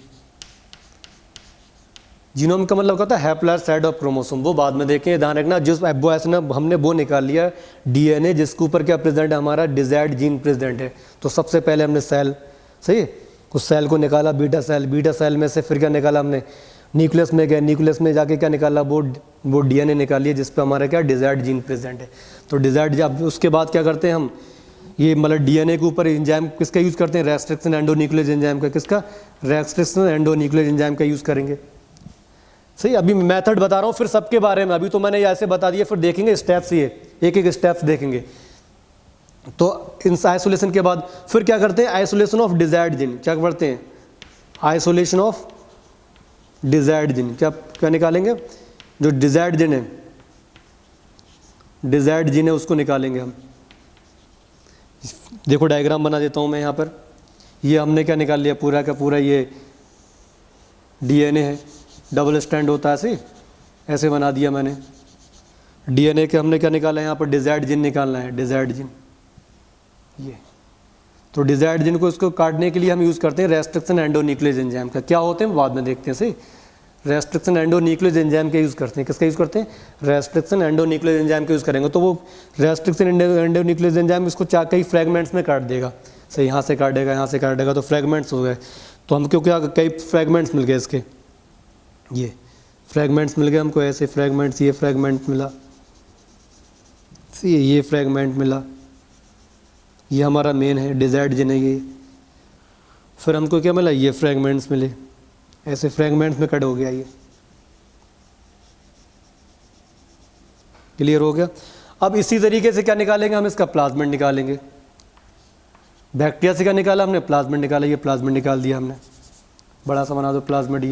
[SPEAKER 1] genome का मतलब होता है हैप्लॉइड साइड ऑफ क्रोमोसोम, वो बाद में देखें, ध्यान रखना। जिस वो ऐसे ना हमने वो निकाल लिया डीएनए जिसके ऊपर क्या प्रेजेंट है, हमारा डिजायर्ड जीन प्रेजेंट है। तो सबसे पहले हमने सेल, सही है, उस सेल को निकाला, बीटा सेल। बीटा सेल में से फिर क्या निकाला हमने, न्यूक्लियस में गए, न्यूक्लियस में जाके क्या निकाला, वो डीएनए निकालिए जिस पे हमारा क्या डिजायर्ड जीन प्रेजेंट है। तो डिजायर्ड, अब उसके बाद क्या करते हैं हम, ये मतलब डीएनए के ऊपर एंजाइम किसका यूज़ करते हैं, रेस्ट्रिक्शन एंडोन्यूक्लियस एंजाइम का। किसका, रेस्ट्रिक्शन एंडोन्यूक्लियस एंजाइम का यूज़ करेंगे। सही, अभी मेथड बता रहा हूँ फिर सबके बारे में, अभी तो मैंने ऐसे बता दिया, फिर देखेंगे स्टेप्स, ये एक एक स्टेप्स देखेंगे। तो इन आइसोलेशन के बाद फिर क्या करते हैं, आइसोलेशन ऑफ डिजायर्ड जीन। क्या करते हैं, आइसोलेशन ऑफ डिजायर्ड जीन। क्या निकालेंगे, जो डिजायर्ड जीन है, डिजायर्ड जीन है उसको निकालेंगे हम। देखो डायग्राम बना देता हूँ मैं यहाँ पर। ये हमने क्या निकाल लिया, पूरा का पूरा ये डीएनए है, डबल स्टैंड होता है, ऐसे बना दिया मैंने। डीएनए के हमने क्या निकाला है, यहाँ पर डिजायर्ड जीन निकालना है, डिजायर्ड जीन ये। तो डिजायर्ड जीन को इसको काटने के लिए हम यूज़ करते हैं रेस्ट्रिक्शन एंडोन्यूक्लियस एंजाइम का। क्या होते हैं बाद में देखते हैं, सही। रेस्ट्रिक्शन एंडोन्यूक्लियस एंजाइम का यूज़ करते हैं। किसका यूज़ करते हैं, रेस्ट्रिक्शन एंडोन्यूक्लियस एंजाइम का यूज़ करेंगे। तो वो रेस्ट्रिक्शन एंडोन्यूक्लियस एंजाइम इसको कई फ्रेगमेंट्स में काट देगा, सही, यहाँ से काटेगा, यहाँ से काटेगा, तो फ्रेगमेंट्स हो गए। तो हमको क्या, कई फ्रेगमेंट्स मिल गए इसके, ये फ्रेगमेंट्स मिल गए हमको, ऐसे फ्रेगमेंट्स, ये फ्रेगमेंट मिला, ये फ्रेगमेंट मिला, ये हमारा मेन है, डिजायर्ड जीन है ये। फिर हमको क्या मिला, ये फ्रेगमेंट्स मिले, ऐसे फ्रेगमेंट्स में कट हो गया, ये क्लियर हो गया। अब इसी तरीके से क्या निकालेंगे हम, इसका प्लाज्मिड निकालेंगे। बैक्टीरिया से क्या निकाला हमने, प्लाज्मिड निकाला, ये प्लाज्मिड निकाल दिया हमने, बड़ा सा बना दो प्लाज्मिड।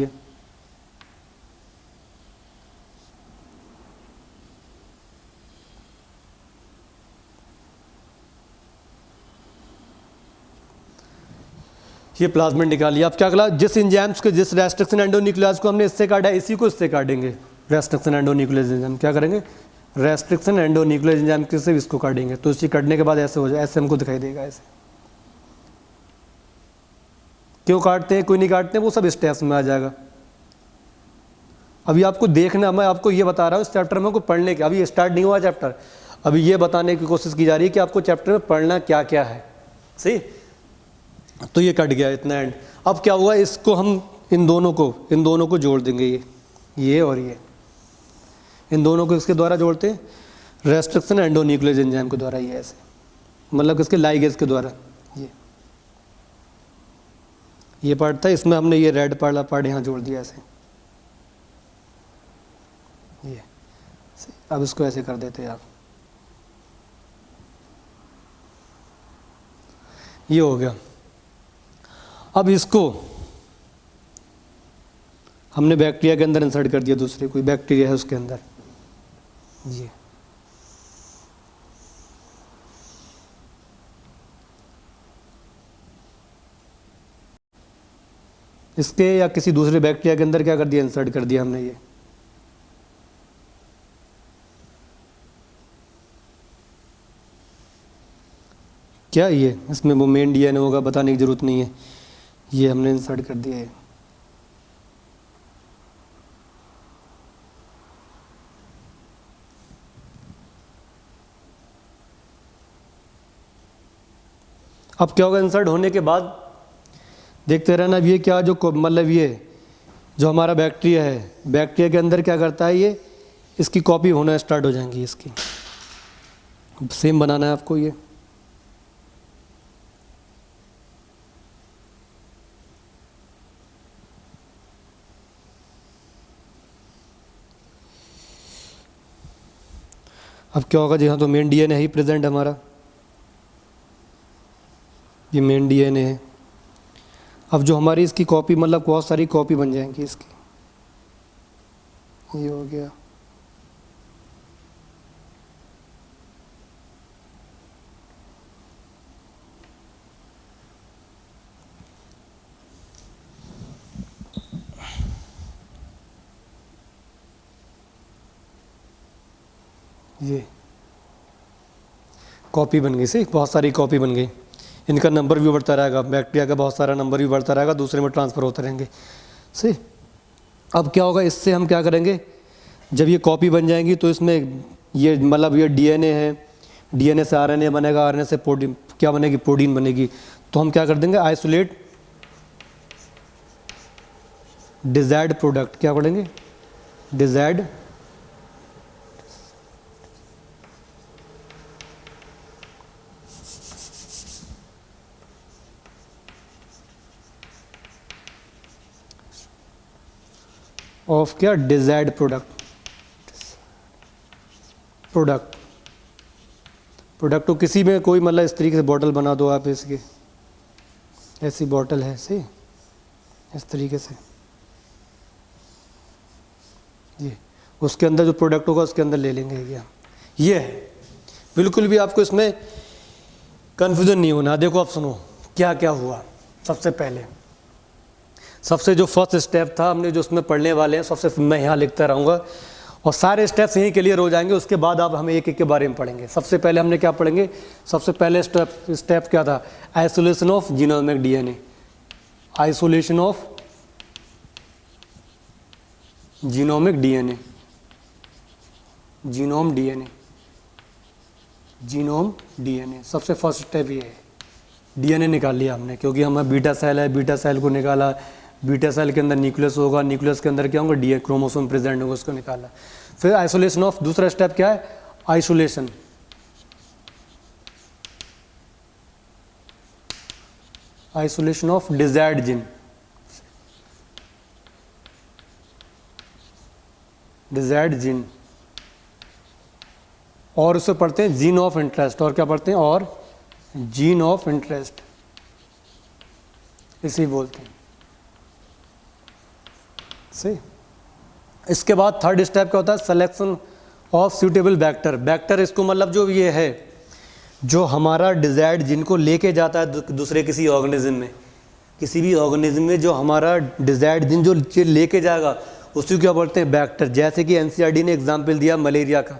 [SPEAKER 1] ये प्लाज्मिड निकाल लिया। अब क्या करा, जिस एंजाइम्स के, जिस रेस्ट्रिक्शन एंडोन्यूक्लियस को हमने इससे काटा, इसी को इससे काटेंगे। रेस्ट्रिक्शन एंडोन्यूक्लियस एंजाइम क्या करेंगे, रेस्ट्रिक्शन एंडोन्यूक्लियस एंजाइम से इसको काटेंगे। तो इसी काटने के बाद ऐसे हो जाए, ऐसे हमको दिखाई देगा, ऐसे। क्यों काटते हैं, कोई नहीं काटते, वो सब स्टेप्स में आ जाएगा। अभी आपको देखना, मैं आपको ये बता रहा हूँ इस चैप्टर में को पढ़ने के, अभी स्टार्ट नहीं हुआ चैप्टर, अभी ये बताने की कोशिश की जा रही है कि आपको चैप्टर में पढ़ना क्या क्या है, सही। तो ये कट गया इतना एंड। अब क्या हुआ, इसको हम इन दोनों को जोड़ देंगे, ये और ये, इन दोनों को इसके द्वारा जोड़ते हैं, रेस्ट्रिक्शन एंडोन्यूक्लियस एंजाइम के द्वारा, ये ऐसे, मतलब किसके, लाइगेज के द्वारा। ये पार्ट था, इसमें हमने ये रेड पार्ट यहाँ जोड़ दिया ऐसे, ये। अब इसको ऐसे कर देते हैं आप, ये हो गया। अब इसको हमने बैक्टीरिया के अंदर इंसर्ट कर दिया, दूसरे कोई बैक्टीरिया है उसके अंदर, ये। इसके या किसी दूसरे बैक्टीरिया के अंदर क्या कर दिया, इंसर्ट कर दिया हमने, ये। क्या ये इसमें वो मेन डीएनए होगा, बताने की ज़रूरत नहीं है, ये हमने इंसर्ट कर दिया है। अब क्या होगा, इंसर्ट होने के बाद देखते रहना, अब ये क्या जो मतलब ये जो हमारा बैक्टीरिया है, बैक्टीरिया के अंदर क्या करता है, ये इसकी कॉपी होना स्टार्ट हो जाएंगी इसकी। सेम बनाना है आपको ये। अब क्या होगा जी, हाँ तो मेन डीएनए ही प्रेजेंट हमारा, ये मेन डीएनए है। अब जो हमारी इसकी कॉपी मतलब बहुत सारी कॉपी बन जाएंगी इसकी, ये हो गया। ये कॉपी बन गई, सही बहुत सारी कॉपी बन गई। इनका नंबर भी बढ़ता रहेगा, बैक्टीरिया का बहुत सारा नंबर भी बढ़ता रहेगा, दूसरे में ट्रांसफ़र होते रहेंगे, सही। अब क्या होगा, इससे हम क्या करेंगे, जब ये कॉपी बन जाएंगी तो इसमें ये मतलब ये डीएनए है, डीएनए से आरएनए बनेगा, आरएनए से प्रोटीन क्या बनेगी, प्रोटीन बनेगी। तो हम क्या कर देंगे, आइसोलेट डिजायर्ड प्रोडक्ट, क्या पढ़ेंगे, डिजायर्ड ऑफ क्या, डिजायर्ड प्रोडक्ट, प्रोडक्ट तो किसी में कोई मतलब इस तरीके से बॉटल बना दो आप इसकी, ऐसी बॉटल है, सही, इस तरीके से ये उसके अंदर जो प्रोडक्ट होगा उसके अंदर ले लेंगे क्या, ये है। बिल्कुल भी आपको इसमें कन्फ्यूजन नहीं होना। देखो आप सुनो क्या क्या हुआ। सबसे पहले सबसे जो फर्स्ट स्टेप था हमने जो उसमें पढ़ने वाले हैं, सबसे मैं यहाँ लिखता रहूँगा और सारे स्टेप्स यहीं क्लियर हो जाएंगे। उसके बाद आप हमें एक एक के बारे में पढ़ेंगे। सबसे पहले हमने क्या पढ़ेंगे, सबसे पहले स्टेप क्या था, isolation of genomic DNA, isolation of genomic DNA, genome DNA, genome DNA, सबसे फर्स्ट स्टेप ये है। डीएनए निकाल लिया हमने, क्योंकि हमें बीटा सेल है, बीटा सेल को निकाला, बीटा सेल के अंदर न्यूक्लियस होगा, न्यूक्लियस के अंदर क्या होगा, डीएनए क्रोमोसोम प्रेजेंट होगा, उसको निकाला। फिर आइसोलेशन ऑफ, दूसरा स्टेप क्या है, isolation, isolation of desired gene, desired gene, और उसे पढ़ते हैं जीन ऑफ इंटरेस्ट, और क्या पढ़ते हैं, और जीन ऑफ इंटरेस्ट, इसी बोलते हैं, सही। इसके बाद थर्ड स्टेप क्या होता है, selection of suitable vector. Vector इसको मतलब जो ये है, जो हमारा डिजायर्ड जीन को लेके जाता है दूसरे किसी ऑर्गेनिज्म में, किसी भी ऑर्गेनिज्म में जो हमारा डिजायर्ड जीन जो लेके जाएगा उसको क्या बोलते हैं, वेक्टर। जैसे कि एनसीईआरटी ने एग्जाम्पल दिया मलेरिया का,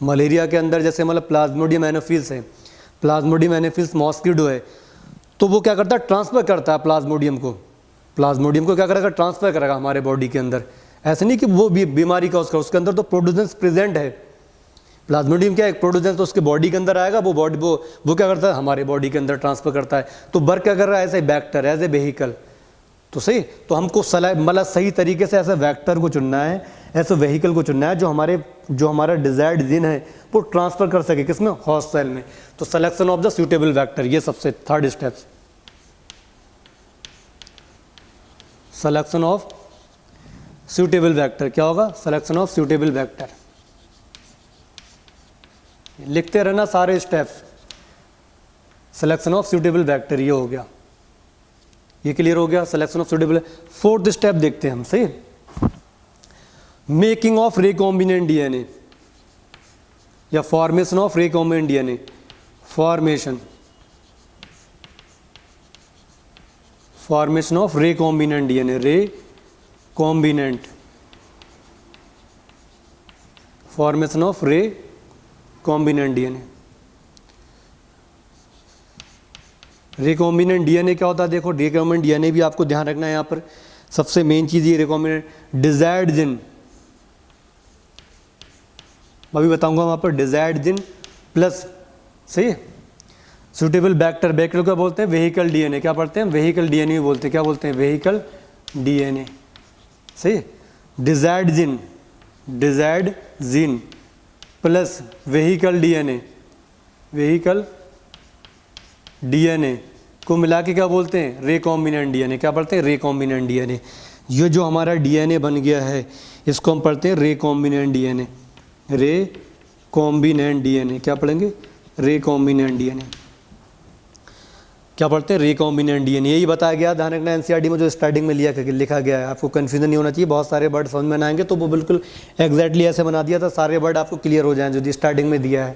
[SPEAKER 1] मलेरिया के अंदर जैसे मतलब प्लाज्मोडियम एनोफिल्स है, प्लाज्मोडियम एनोफिल्स मॉस्किटो है, तो वो क्या करता है, ट्रांसफ़र करता है प्लाज्मोडियम को क्या करेगा, ट्रांसफ़र करेगा हमारे बॉडी के अंदर। ऐसे नहीं कि वो बीमारी का उसके अंदर तो प्रोड्यूसेंस प्रेजेंट है। प्लाज्मोडियम क्या है, एक प्रोड्यूसेंस तो उसके बॉडी के अंदर आएगा, वो क्या करता है, हमारे बॉडी के अंदर ट्रांसफ़र करता है। तो वर्क क्या कर रहा है, as a vector, as a vehicle. तो सही, तो हमको मतलब सही तरीके से ऐसे वेक्टर को चुनना है, ऐसे व्हीकल को चुनना है जो हमारा डिजायर्ड जीन है वो ट्रांसफ़र कर सके, किसमें, होस्ट सेल में। तो selection of the suitable vector, ये सबसे third step, selection of suitable vector. क्या होगा, सिलेक्शन ऑफ सूटेबल वेक्टर। लिखते रहना सारे steps, selection of suitable vector, ये हो गया, ये क्लियर हो गया, selection of suitable. Fourth step देखते हैं हम, सही, मेकिंग ऑफ रिकॉम्बिनेंट डीएनए या formation of recombinant DNA, formation of recombinant DNA, recombinant, formation of recombinant DNA. Recombinant DNA क्या होता है? देखो रिकॉम्बिनेंट डीएनए भी आपको ध्यान रखना है यहाँ पर, सबसे मेन चीज़ ये रिकॉम्बिनेंट डिजायर्ड जिन, अभी बताऊंगा वहाँ पर, डिजायर्ड जिन प्लस, सही है, सुटेबल वेक्टर, वेक्टर क्या बोलते हैं? वेहिकल डीएनए, क्या पढ़ते हैं? वेहिकल डीएनए भी बोलते हैं, क्या बोलते हैं? वेहिकल डीएनए, सही है। Desired gene plus vehicle DNA, vehicle DNA को मिला के क्या बोलते हैं? रिकॉम्बिनेंट डीएनए, क्या पढ़ते हैं? Recombinant DNA. ये जो हमारा डीएनए बन गया है इसको हम पढ़ते हैं रिकॉम्बिनेंट डीएनए, रिकॉम्बिनेंट डीएनए, क्या पढ़ेंगे? रिकॉम्बिनेंट डीएनए, क्या पढ़ते हैं? Recombinant DNA. यही बताया गया ध्यान रखना एनसीईआरटी में, जो स्टार्टिंग में लिखा गया है, आपको कन्फ्यूजन नहीं होना चाहिए, बहुत सारे वर्ड समझ में ना आएंगे, तो वो बिल्कुल एग्जैक्टली ऐसे बना दिया था, सारे वर्ड आपको क्लियर हो जाएं जो स्टार्टिंग में दिया है।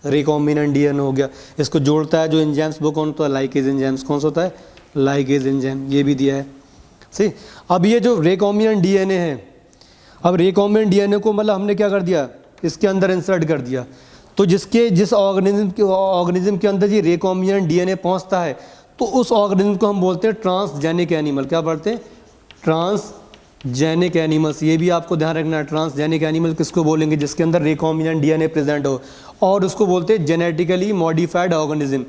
[SPEAKER 1] रिकॉम्बिनेंट डीएनए हो गया, इसको जोड़ता है जो एंजाइम्स, वो कौन होता है? लाइकेज एंजाइम्स। कौन सा होता है? लाइकेज एंजाइम, ये भी दिया है, सही। अब ये जो रिकॉम्बिनेंट डीएनए है, अब रिकॉम्बिनेंट डीएनए को मतलब हमने क्या कर दिया? इसके अंदर इंसर्ट कर दिया, तो जिस ऑर्गेनिज्म के अंदर ये रिकॉम्बिनेंट डीएनए पहुंचता है तो उस ऑर्गेनिज्म को हम बोलते हैं ट्रांसजेनिक एनिमल, क्या पढ़ते हैं? Transgenic animals. ये भी आपको ध्यान रखना है, ट्रांसजेनिक एनिमल किसको बोलेंगे? जिसके अंदर रिकॉम्बिनेंट डीएनए प्रेजेंट हो, और उसको बोलते हैं जेनेटिकली मॉडिफाइड ऑर्गेनिज्म।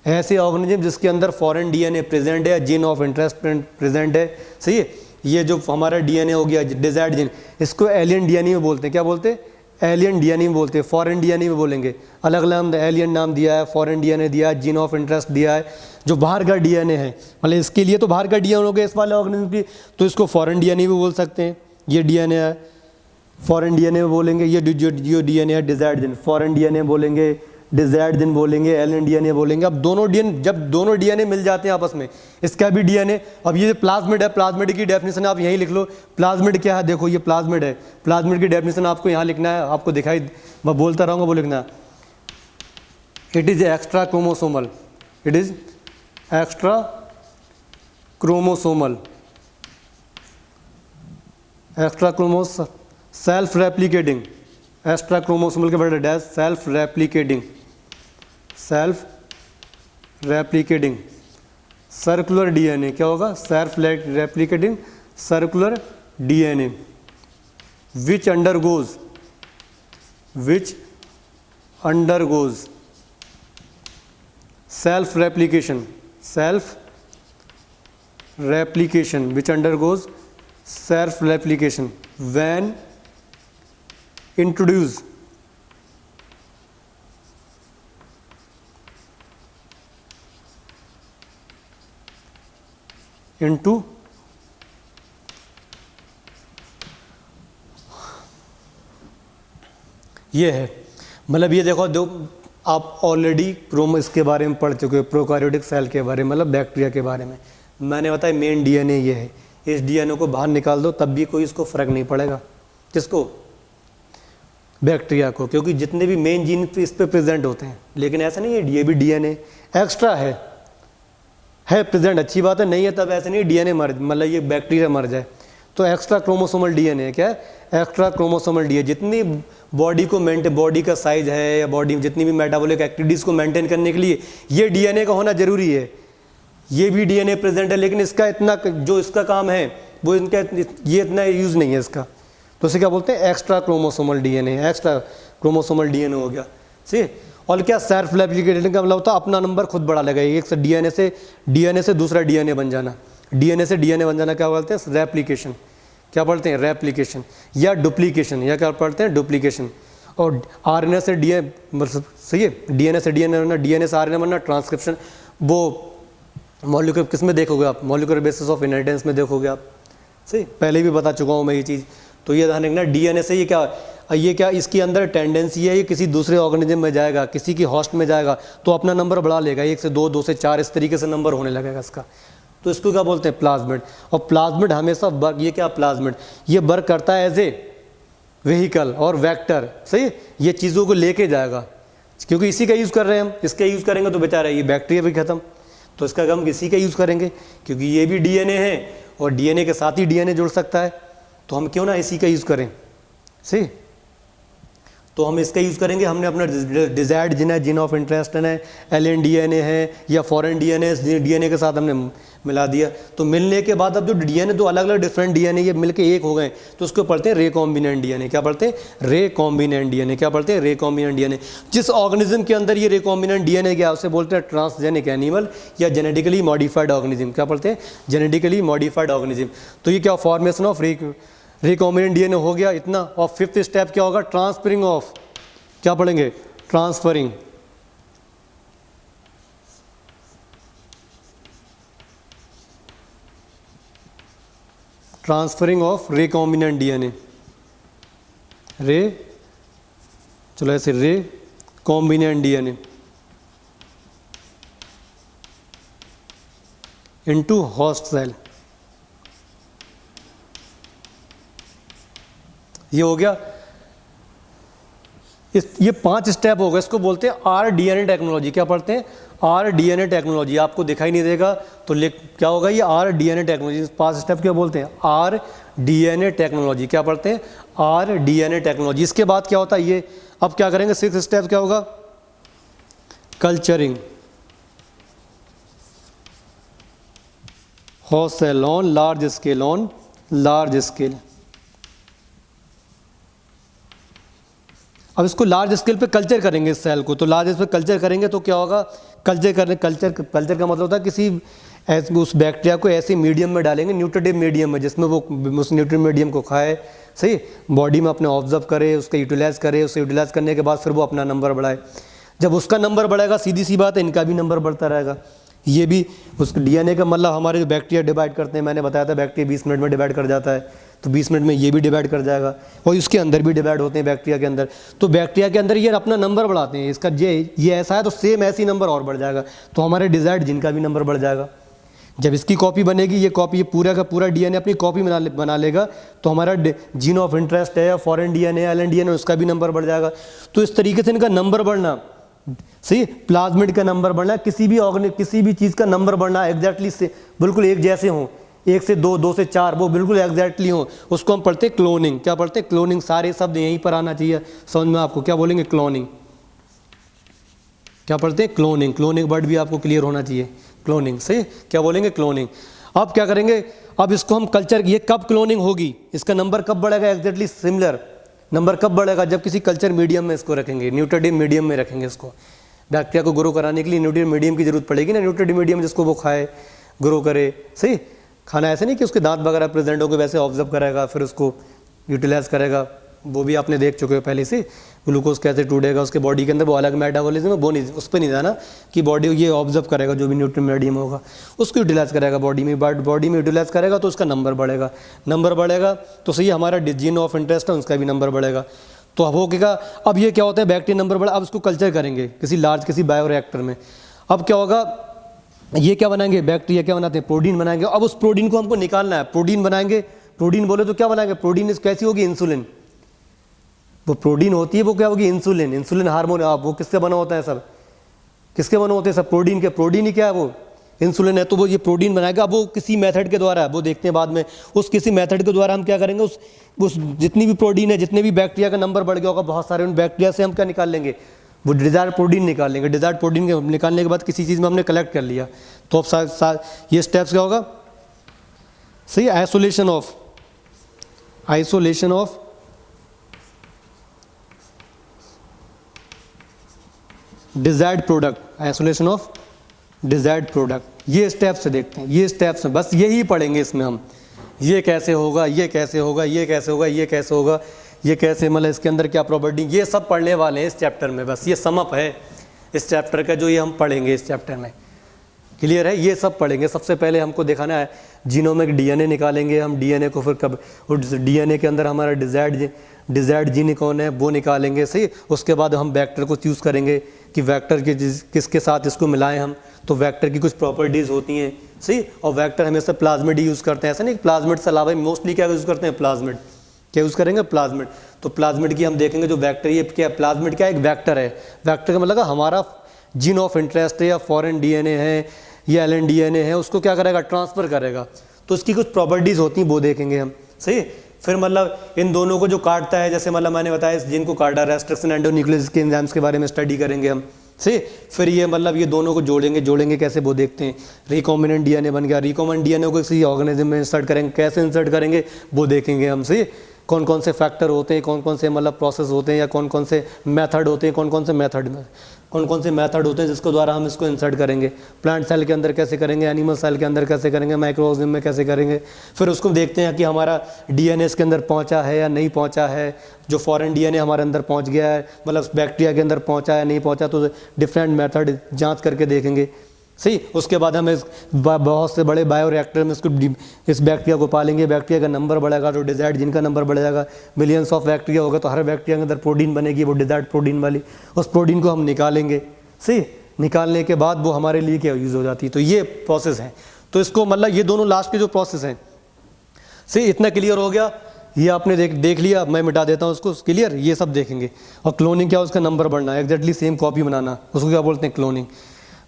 [SPEAKER 1] ऐसे ऑर्गेनिज्म जिसके अंदर फॉरेन डीएनए प्रेजेंट है, जीन ऑफ इंटरेस्ट प्रेजेंट है, सही है। ये जो हमारा डीएनए हो गया डिजायर्ड जीन, इसको एलियन डीएनए में बोलते हैं, क्या बोलते हैं? एलियन डीएनए में बोलते हैं। फॉरेन डीएनए में बोलेंगे, अलग अलग एलियन नाम दिया है, फॉरेन डीएनए दिया है, जीन ऑफ इंटरेस्ट दिया है। जो बाहर का डीएनए है, मतलब इसके लिए तो बाहर का डीएनए हो गया इस वाले ऑर्गेनिज्म की, तो इसको फॉरेन डीएनए भी बोल सकते हैं। ये डीएनए है, फॉरेन डीएनए में बोलेंगे। ये जो डीएनए है डिजायर्ड जीन, फॉरेन डीएनए बोलेंगे, डिजायर्ड जीन बोलेंगे, एलियन डीएनए बोलेंगे। अब जब दोनों डीएनए मिल जाते हैं आपस में, इसका भी डीएनए, अब ये प्लाज्मिड है, प्लाज्मिड की डेफिनेशन आप यहीं लिख लो। प्लाज्मिड क्या है? देखो ये प्लाज्मिड है, प्लाज्मिड की डेफिनेशन आपको यहाँ लिखना है, आपको दिखाई, मैं बोलता रहूँगा, वो लिखना है। It is extra chromosomal, it is extra chromosomal, extra ChromeOS self replicating, extra chromosomal के बड़े dash self replicating, self replicating circular DNA, क्या होगा? Self replicating circular DNA which undergoes self replication which undergoes self replication when introduced into ये है, मतलब ये देखो, आप ऑलरेडी इसके बारे में पढ़ चुके हो, प्रोकैरियोटिक सेल के बारे में, मतलब बैक्टीरिया के बारे में। मैंने बताया मेन डीएनए ये है, इस डीएनए को बाहर निकाल दो तब भी कोई इसको फर्क नहीं पड़ेगा। किसको? बैक्टीरिया को, क्योंकि जितने भी मेन जीन इस पे प्रेजेंट होते हैं। लेकिन ऐसा नहीं है, ये भी डीएनए एक्स्ट्रा है प्रेजेंट, अच्छी बात है, नहीं है तब ऐसे नहीं डीएनए मर, मतलब ये बैक्टीरिया मर जाए। तो एक्स्ट्रा क्रोमोसोमल डीएनए है, क्या है? Extra chromosomal DNA. जितनी बॉडी को बॉडी का साइज है या बॉडी में जितनी भी मेटाबॉलिक एक्टिविटीज़ को मेंटेन करने के लिए ये डीएनए का होना जरूरी है। ये भी डीएनए प्रेजेंट है, लेकिन इसका इतना जो इसका काम है वो इनका ये इतना यूज़ नहीं है इसका। तो इसे क्या बोलते हैं? Extra chromosomal DNA, extra chromosomal DNA हो गया, सही। और क्या सेल्फ रेप्लिकेटिंग का मतलब होता है अपना नंबर खुद बढ़ा लेगा, एक से डीएनए से दूसरा डीएनए बन जाना, डीएनए से डीएनए बन जाना क्या बोलते हैं? रेप्लिकेशन। क्या पढ़ते हैं? रेप्लिकेशन या डुप्लीकेशन, या क्या पढ़ते हैं? डुप्लीकेशन। और आरएनए से डीएनए, मतलब सही है, डीएनए से डीएनए बनना, डीएनए से आरएनए बनना, ट्रांसक्रिप्शन। वो मॉलिक्यूलर किस में देखोगे आप? मॉलिक्यूलर बेसिस ऑफ इनहेरिटेंस में देखोगे आप, सही। पहले भी बता चुका हूँ मैं ये चीज़, तो ये ध्यान रखना। डीएनए से ये क्या इसके अंदर टेंडेंसी है, ये किसी दूसरे ऑर्गेनिज्म में जाएगा, किसी की होस्ट में जाएगा तो अपना नंबर बढ़ा लेगा, 1 से 2, 2 से 4, इस तरीके से नंबर होने लगेगा इसका। तो इसको क्या बोलते हैं? प्लाज्मिड। और प्लाज्मिड हमेशा वर्क, ये क्या प्लाज्मिड, ये वर्क करता है एज ए व्हीकल और वेक्टर, सही। ये चीज़ों को लेके जाएगा, क्योंकि इसी का यूज़ कर रहे हैं हम, इसका यूज़ करेंगे तो बेचारा ये बैक्टीरिया भी खत्म, तो इसका हम इसी का यूज़ करेंगे, क्योंकि ये भी डीएनए है और डीएनए के साथ ही डीएनए जुड़ सकता है, तो हम क्यों ना इसी का यूज़ करें, सही। तो तो हम इसका यूज़ करेंगे। हमने अपना डिजायर्ड जीन है, जीन ऑफ इंटरेस्ट है, LNDNA है या फॉरेन DNA के साथ हमने मिला दिया। तो मिलने के बाद अब जो DNA दो अलग अलग डिफरेंट DNA ये मिलके एक हो गए, तो उसको पढ़ते हैं रेकॉम्बिनेंट DNA। क्या पढ़ते हैं? रेकॉम्बिनेंट DNA। क्या पढ़ते हैं? रेकॉम्बिनेंट DNA। जिस ऑर्गेनिज्म के अंदर ये रेकॉम्बिनेंट DNA गया उसे बोलते हैं ट्रांसजेनिक एनिमल या जेनेटिकली मॉडिफाइड ऑर्गेनिज्म। क्या पढ़ते हैं? Genetically modified organism. तो ये क्या फॉर्मेशन ऑफ रिकॉम्बिनेंट DNA हो गया इतना। और फिफ्थ स्टेप क्या होगा? ट्रांसफरिंग ऑफ, क्या पढ़ेंगे? Transferring of recombinant DNA। चलो ऐसे recombinant DNA into host cell. ये हो गया। ये 5 स्टेप हो गए। इसको बोलते हैं rDNA टेक्नोलॉजी। क्या पढ़ते हैं? rDNA technology. आपको दिखाई नहीं देगा तो क्या होगा? ये rDNA टेक्नोलॉजी। 5 स्टेप क्या बोलते हैं? rDNA technology. क्या पढ़ते हैं? rDNA technology. इसके बाद क्या होता है? ये अब क्या करेंगे? 6th स्टेप क्या होगा? Culturing host cell on large scale. अब इसको लार्ज स्केल पे कल्चर करेंगे इस सेल को। तो लार्ज स्केल पे कल्चर करेंगे तो क्या होगा? कल्चर का मतलब होता है किसी उस बैक्टीरिया को ऐसे मीडियम में डालेंगे, न्यूट्रिटिव मीडियम में, जिसमें वो उस न्यूट्रिटिव मीडियम को खाए, सही, बॉडी में अपने ऑब्जर्व करे, उसका यूटिलाइज करे, उसे यूटिलाइज करने के बाद फिर वो अपना नंबर बढ़ाए। जब उसका नंबर बढ़ेगा सीधी सी बात है इनका भी नंबर बढ़ता रहेगा। ये भी उस DNA का मतलब हमारे जो बैक्टीरिया डिवाइड करते हैं, मैंने बताया था बैक्टीरिया 20 मिनट में डिवाइड कर जाता है, तो 20 मिनट में ये भी डिवाइड कर जाएगा और उसके अंदर भी डिवाइड होते हैं बैक्टीरिया के अंदर। तो बैक्टीरिया के अंदर ये अपना नंबर बढ़ाते हैं। इसका ये ऐसा है तो सेम ऐसी नंबर और बढ़ जाएगा, तो हमारे डिजायर्ड जीन का भी नंबर बढ़ जाएगा। जब इसकी कॉपी बनेगी, ये पूरा का पूरा DNA अपनी कॉपी बना लेगा, तो हमारा जीन ऑफ इंटरेस्ट है या फॉरेन DNA LNDNA उसका भी नंबर बढ़ जाएगा। तो इस तरीके से इनका नंबर बढ़ना, सही, प्लाज्मिड का नंबर बढ़ना, किसी भी चीज़ का नंबर बढ़ना एग्जैक्टली से बिल्कुल एक जैसे हों, 1 से 2, 2 से 4, वो बिल्कुल एग्जैक्टली हो, उसको हम पढ़ते हैं क्लोनिंग। क्या पढ़ते हैं? क्लोनिंग। सारे शब्द यहीं पर आना चाहिए समझ में आपको। क्या बोलेंगे? क्लोनिंग। क्या पढ़ते हैं? क्लोनिंग। क्लोनिंग वर्ड भी आपको क्लियर होना चाहिए। क्लोनिंग, सही। क्या बोलेंगे? क्लोनिंग। अब क्या करेंगे? अब इसको हम कल्चर, ये कब क्लोनिंग होगी, इसका नंबर कब बढ़ेगा? एग्जैक्टली सिमिलर नंबर कब बढ़ेगा? जब किसी कल्चर मीडियम में इसको रखेंगे, न्यूट्रिटिव मीडियम में रखेंगे इसको। बैक्टीरिया को ग्रो कराने के लिए न्यूट्रिटिव मीडियम की जरूरत पड़ेगी ना, न्यूट्रिटिव मीडियम जिसको वो खाए, ग्रो करे, सही। खाना ऐसे नहीं कि उसके दांत वगैरह प्रेजेंट हो गए, वैसे ऑब्जर्व करेगा, फिर उसको यूटिलाइज करेगा। वो भी आपने देख चुके हो पहले से, ग्लूकोज कैसे टूटेगा उसके बॉडी के अंदर, वो अलग मेटाबॉलिज्म है, वो नहीं, उस पर नहीं जाना कि बॉडी ये ऑब्जर्व करेगा, जो भी न्यूट्रिएंट मीडियम होगा उसको यूटिलाइज करेगा बॉडी में, बट बॉडी में यूटिलाइज करेगा तो उसका नंबर बढ़ेगा तो सही हमारा जीन ऑफ इंटरेस्ट है उसका भी नंबर बढ़ेगा। तो अब होगा, अब ये क्या होता है, बैक्टीरिया नंबर बढ़ा, अब इसको कल्चर करेंगे किसी बायोरिएक्टर में। अब क्या होगा, ये क्या बनाएंगे, बैक्टीरिया क्या बनाते हैं, प्रोटीन बनाएंगे। अब उस प्रोटीन को हमको निकालना है, प्रोटीन बनाएंगे। प्रोटीन बोले तो क्या बनाएंगे, प्रोटीन कैसी होगी, इंसुलिन। वो प्रोटीन होती है, वो क्या होगी, इंसुलिन हार्मोन। वो किससे बना होता है, सब किसके बना होते हैं, सब प्रोटीन के। प्रोटीन ही क्या है, वो इंसुलिन है। तो वो ये प्रोटीन बनाएगा। अब वो किसी मेथड के द्वारा, वो देखते हैं बाद में, उस किसी मेथड के द्वारा हम क्या करेंगे, उस जितनी भी प्रोटीन है, जितने भी बैक्टीरिया का नंबर बढ़ गया होगा बहुत सारे, उन बैक्टीरिया से हम क्या निकाल लेंगे, वो डिजायर्ड प्रोटीन निकाल लेंगे। डिजायर्ड प्रोटीन के निकालने के बाद किसी चीज़ में हमने कलेक्ट कर लिया, तो अब ये स्टेप्स क्या होगा, सही, isolation of desired product, isolation of desired product. ये स्टेप्स से देखते हैं, ये स्टेप्स में बस यही पढ़ेंगे इसमें हम, ये कैसे होगा, ये कैसे होगा, ये कैसे होगा, ये कैसे होगा, ये कैसे, मतलब इसके अंदर क्या प्रॉपर्टी, ये सब पढ़ने वाले हैं इस चैप्टर में। बस ये समअप है इस चैप्टर का, जो ये हम पढ़ेंगे इस चैप्टर में। क्लियर है, ये सब पढ़ेंगे। सबसे पहले हमको दिखाना है जीनोमिक डीएनए निकालेंगे हम, डीएनए को फिर कब, डीएनए के अंदर हमारा डिजायर्ड जीन कौन है वो निकालेंगे, सही। उसके बाद हम वेक्टर को चूज़ करेंगे कि वेक्टर के किसके साथ इसको मिलाएं हम, तो वेक्टर की कुछ प्रॉपर्टीज़ होती हैं, सही। और वेक्टर हमेशा प्लाज्मिड ही यूज़ करते हैं, ऐसा नहीं, प्लाज्मिड से अलावा मोस्टली क्या यूज़ करते हैं, प्लाज्मिड। क्या यूज़ करेंगे, प्लाज्मिड। तो प्लाज्मिड की हम देखेंगे, जो वेक्टर, ये क्या, प्लाज्मिड क्या, एक वेक्टर है। वेक्टर का मतलब हमारा जीन ऑफ इंटरेस्ट है या फॉरेन डीएनए है या LNDNA है, उसको क्या करेगा, ट्रांसफ़र करेगा। तो उसकी कुछ प्रॉपर्टीज़ होती हैं, वो देखेंगे हम, सही। फिर मतलब इन दोनों को जो काटता है, जैसे मतलब मैंने बताया इस जीन को काटा, रेस्ट्रिक्शन एंडोन्यूक्लियोसिस के एंजाइम्स के बारे में स्टडी करेंगे हम से। फिर ये मतलब ये दोनों को जोड़ेंगे कैसे वो देखते हैं। रिकॉम्बिनेंट डीएनए बन गया, रिकॉम्बिनेंट डीएनए को किसी ऑर्गेनिज्म में इंसर्ट करेंगे, कैसे इंसर्ट करेंगे वो देखेंगे हम से। कौन कौन से फैक्टर होते हैं, कौन कौन से मतलब प्रोसेस होते हैं, या कौन कौन से मेथड होते हैं, कौन कौन से मेथड होते हैं जिसके द्वारा हम इसको इंसर्ट करेंगे। प्लांट सेल के अंदर कैसे करेंगे, एनिमल सेल के अंदर कैसे करेंगे, माइक्रो ऑर्गेनिज्म में कैसे करेंगे। फिर उसको देखते हैं कि हमारा डीएनए इसके अंदर पहुंचा है या नहीं पहुंचा है, जो फॉरेन डीएनए हमारे अंदर पहुंच गया है, मतलब बैक्टीरिया के अंदर पहुंचा है नहीं पहुंचा, तो डिफरेंट मेथड जांच करके देखेंगे। सही, उसके बाद हम इस बहुत से बड़े बायोरिएक्टर में इस बैक्टीरिया को पालेंगे। बैक्टीरिया का नंबर बढ़ेगा तो डिजायर्ड जीन का नंबर बढ़ जाएगा। मिलियंस ऑफ बैक्टीरिया होगा तो हर बैक्टीरिया के अंदर प्रोटीन बनेगी, वो डिजायर्ड प्रोटीन वाली। उस प्रोटीन को हम निकालेंगे। सही, निकालने के बाद वो हमारे लिए क्या यूज़ हो जाती है। तो ये प्रोसेस है। तो इसको मतलब ये दोनों लास्ट के जो प्रोसेस हैं, सही, इतना क्लियर हो गया। ये आपने देख लिया, मैं मिटा देता हूँ उसको, क्लियर। ये सब देखेंगे। और क्लोनिंग क्या, उसका नंबर बढ़ना, एग्जैक्टली सेम कॉपी बनाना, उसको क्या बोलते हैं, क्लोनिंग।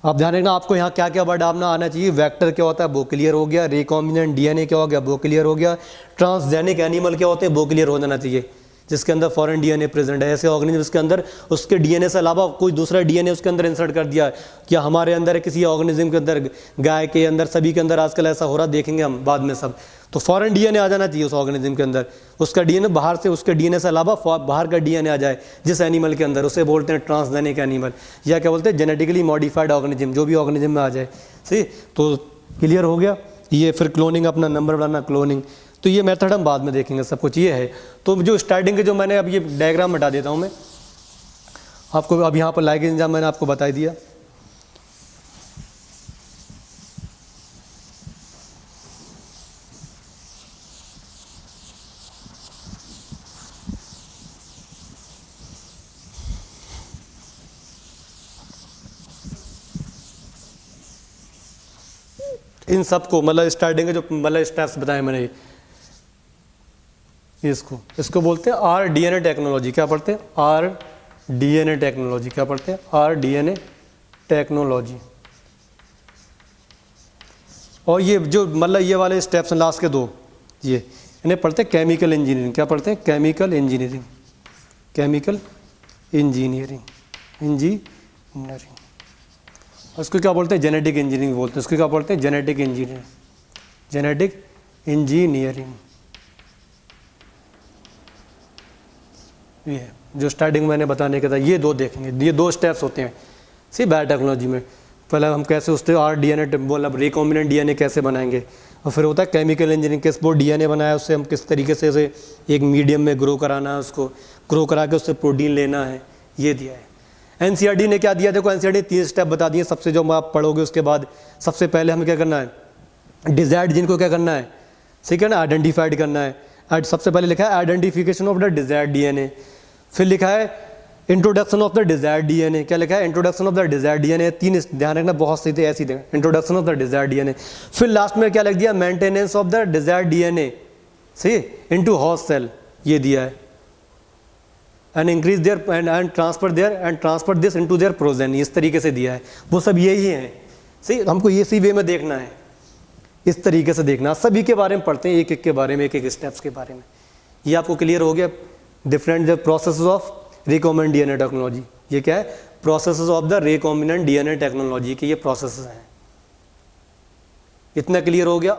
[SPEAKER 1] आप ध्यान रखना, आपको यहाँ क्या क्या वर्ड आपने आना चाहिए। वेक्टर क्या होता है वो क्लियर हो गया, रिकॉम्बिनेंट डीएनए क्या हो गया वो क्लियर हो गया, ट्रांसजेनिक एनिमल क्या होते हैं वो क्लियर हो जाना चाहिए, जिसके अंदर फॉरेन डीएनए प्रेजेंट है। ऐसे ऑर्गेनिज्म जिसके अंदर उसके डीएनए से अलावा कोई दूसरा डीएनए उसके अंदर इंसर्ट कर दिया, क्या हमारे अंदर है, किसी ऑर्गेनिज्म के अंदर, गाय के अंदर, सभी के अंदर आजकल ऐसा हो रहा, देखेंगे हम बाद में सब। तो फॉरेन डीएनए आ जाना चाहिए उस ऑर्गेनिज्म के अंदर, उसका डीएनए बाहर से, उसके डीएनए से अलावा बाहर का डीएनए आ जाए जिस एनिमल के अंदर, उसे बोलते हैं ट्रांसजेनिक एनिमल, या क्या बोलते हैं, जेनेटिकली मॉडिफाइड ऑर्गेनिज्म, जो भी ऑर्गेनिज्म में आ जाए। सही, तो क्लियर हो गया ये। फिर क्लोनिंग, अपना नंबर बढ़ाना, क्लोनिंग। तो ये मेथड हम बाद में देखेंगे, सब कुछ ये है। तो जो स्टार्टिंग के जो मैंने अब ये डायग्राम हटा देता हूँ मैं आपको, अब यहाँ पर लाइगेज एंजाइम मैंने आपको बता दिया। इन सबको मतलब स्टार्टिंग के जो मतलब स्टेप्स बताए मैंने, इसको बोलते हैं आर डीएनए टेक्नोलॉजी। क्या पढ़ते हैं, आर डीएनए टेक्नोलॉजी। क्या पढ़ते हैं, आर डीएनए टेक्नोलॉजी। और ये जो मतलब ये वाले स्टेप्स हैं लास्ट के दो, ये इन्हें पढ़ते हैं केमिकल इंजीनियरिंग। क्या पढ़ते हैं, केमिकल इंजीनियरिंग। केमिकल इंजीनियरिंग, उसको क्या बोलते हैं, जेनेटिक इंजीनियरिंग बोलते हैं। उसको क्या बोलते हैं, जेनेटिक इंजीनियरिंग, जेनेटिक इंजीनियरिंग। ये जो स्टार्टिंग मैंने बताने का था, ये दो देखेंगे। ये दो स्टेप्स होते हैं सी बायोटेक्नोलॉजी में। पहले हम कैसे उससे आर डीएनए मतलब रिकॉम्बिनेंट डीएनए कैसे बनाएंगे, और फिर होता है केमिकल इंजीनियरिंग, किस वो डीएनए बनाया उससे हम किस तरीके से उसे एक मीडियम में ग्रो कराना है, उसको ग्रो करा के उससे प्रोटीन लेना है, ये दिया है। एनसीईआरटी ने क्या दिया, देखो एनसीईआरटी 3 स्टेप बता दिए सबसे, जो आप पढ़ोगे उसके बाद। सबसे पहले हमें क्या करना है, डिजायर्ड जीन को क्या करना है, ठीक है ना, आइडेंटिफाइड करना है। सबसे पहले लिखा है identification of the desired DNA. फिर लिखा है introduction of the desired DNA. क्या लिखा है, introduction of the desired DNA. 3 ध्यान रखना, बहुत सही थे ऐसी थे, introduction of the desired DNA. फिर लास्ट में क्या लिख दिया, maintenance of the desired DNA सही इनटू होस्ट सेल, ये दिया है। And increase their and transfer this into their progeny, इस तरीके से दिया है। वो सब यही है सही, हमको ये इसी वे में देखना है, इस तरीके से देखना। सभी के बारे में पढ़ते हैं, एक एक के बारे में, एक एक स्टेप्स के बारे में। ये आपको क्लियर हो गया, different process of recombinant DNA technology. ये क्या है, processes of the recombinant DNA technology के ये प्रोसेसेस हैं। इतना क्लियर हो गया।